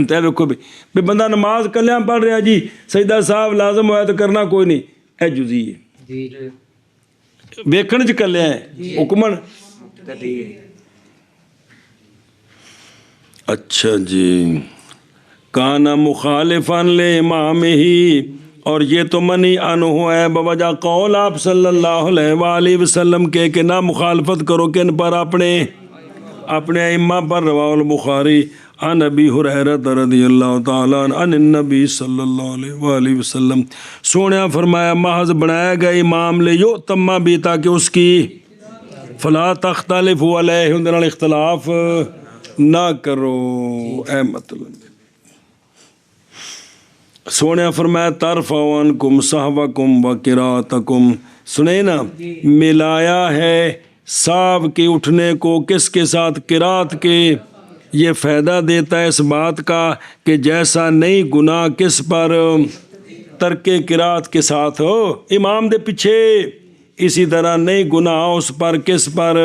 تے ویکھو بھی بندہ نماز کلیاں پڑھ رہا جی، سجدہ صاحب لازم ہوا تو کرنا کوئی نہیں، اے جزئی ہے، ویکھن چ کلیا ہے، حکمن. اچھا جی، کانا مخالفاً لامام ہی، اور یہ تو منی عنہ ہے بوجہ قول آپ صلی اللہ علیہ وآلہ وسلم کے کہ نہ مخالفت کرو کن پر، اپنے ائمہ پر. رواہ البخاری عن ابی ہریرہ رضی اللہ تعالیٰ عن النبی صلی اللہ علیہ وآلہ وسلم، سونیا فرمایا محض بنایا گیا امام لے یؤتم بھی، تاکہ اس کی فلا تختلف علیہ، اندر اختلاف نہ کرو. اے مطلب سونیا فرمایا ترفعوا عنکم صحوکم و قراتکم، سنے نا، ملایا ہے صاحب کے اٹھنے کو کس کے ساتھ، قرات کے. یہ فائدہ دیتا ہے اس بات کا کہ جیسا نہیں گناہ کس پر، ترک قرات کے ساتھ ہو امام دے پیچھے، اسی طرح نہیں گناہ اس پر کس پر،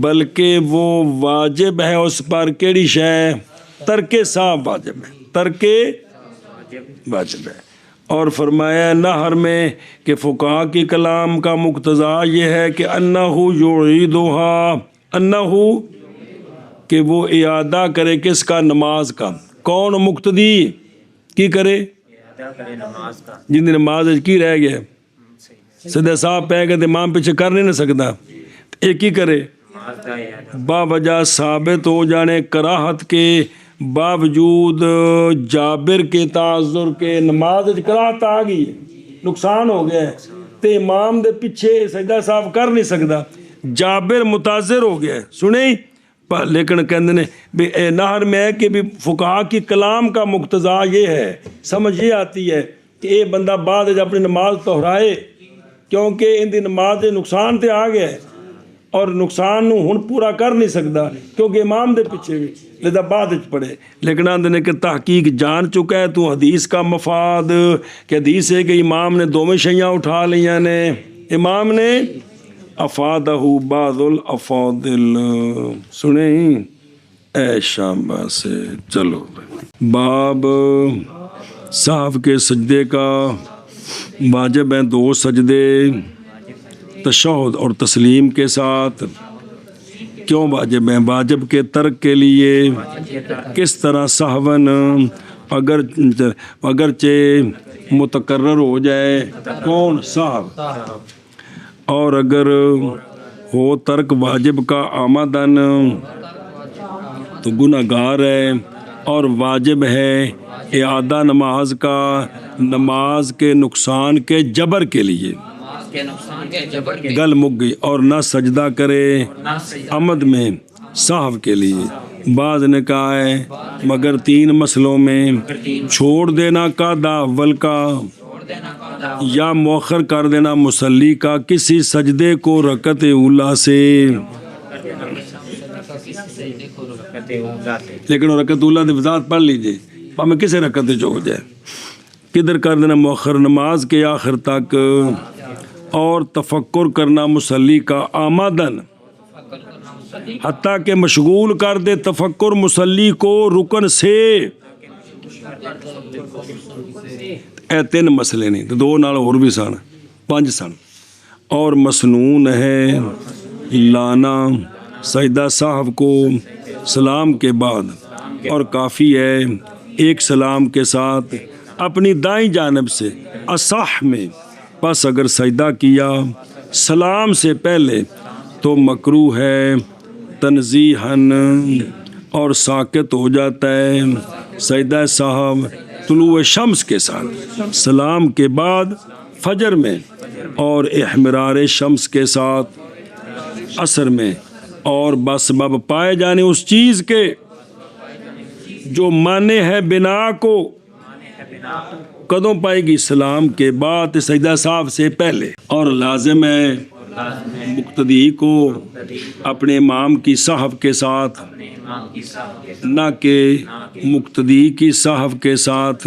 بلکہ وہ واجب ہے اس پر کیڑی شے، ترک صاحب واجب ہے، ترک واجب ہے. اور فرمایا نہر میں کہ فقہا کی کلام کا مقتضا یہ ہے کہ انہو یعیدہا، انہو کہ وہ اعادہ کرے کس کا، نماز کا. کون مقتدی کی کرے، جن دی نماز کی رہ گیا، سجدہ صاحب پہ گئے امام پیچھے کر نہیں سکتا، ایک ہی کرے باوجہ ثابت ہو جانے کراہت کے، باوجود جابر کے تعذر کے، نماز کراہت آ گئی، نقصان ہو گیا تے امام دے پیچھے سجدہ صاحب کر نہیں سکتا، جابر متاثر ہو گیا. سنیں لیکن کہندے نے بھی نہر میں ہے کہ بھی فقہا کی کلام کا مقتضا یہ ہے، سمجھ یہ آتی ہے کہ اے بندہ بعد اپنی نماز دہرائے، کیونکہ ان دی نماز دے نقصان تے آ گیا ہے، اور نقصان نو ہن پورا کر نہیں سکتا کیونکہ امام دے پیچھے بھی، لذا بعد وچ پڑھے. لیکن آندے نے کہ تحقیق جان چکا ہے تو حدیث کا مفاد، کہ حدیث ہے کہ امام نے دوویں شیاں اٹھا لیاں نے، امام نے افادہ بعض الافاضل. سنیں اے شامبا سے. چلو باب صاحب کے سجدے کا، واجب ہیں 2 سجدے تشہد اور تسلیم کے ساتھ. کیوں واجب ہیں؟ واجب کے ترک کے لیے کس طرح سہون، اگرچہ متکرر ہو جائے کون، صاحب، اور اگر ہو ترک واجب کا آمدن تو گناہگار ہے، اور واجب ہے اعادہ نماز کا نماز کے نقصان کے جبر کے لیے، کے نقصان کے جبر کے گل مک گئی، اور نہ سجدہ کرے عمد میں سہو کے لیے۔ بعض نے کہا ہے مگر 3 مسئلوں میں چھوڑ دینا کا اول کا یا مؤخر کر دینا مصلی کا کسی سجدے کو رکعت اولا سے، لیکن وہ رکعت اولا کی وضاحت پڑھ لیجئے، ہمیں کسی رکعت جو ہو جائے، کدھر کر دینا مؤخر نماز کے آخر تک، اور تفکر کرنا مصلی کا آمدن، حتیٰ کہ مشغول کر دے تفکر مصلی کو رکن سے۔ اے 3 مسئلے نہیں تو 2 نال اور بھی سن، 5 سن۔ اور مسنون ہے لانا سجدہ صاحب کو سلام کے بعد، اور کافی ہے 1 سلام کے ساتھ اپنی دائیں جانب سے اصح میں، پس اگر سجدہ کیا سلام سے پہلے تو مکروہ ہے تنزیہاً، اور ساکت ہو جاتا ہے سجدہ صاحب طلوع شمس کے ساتھ، سلام کے بعد فجر میں، اور احمرار شمس کے ساتھ عصر میں، اور بسبب پائے جانے اس چیز کے جو مانے ہے بنا کو، کدوں پائے گی سلام کے بعد سجدہ صاحب سے پہلے، اور لازم ہے مقتدی کو اپنے امام کی صحف کے ساتھ، نہ کہ مقتدی کی صحف کے ساتھ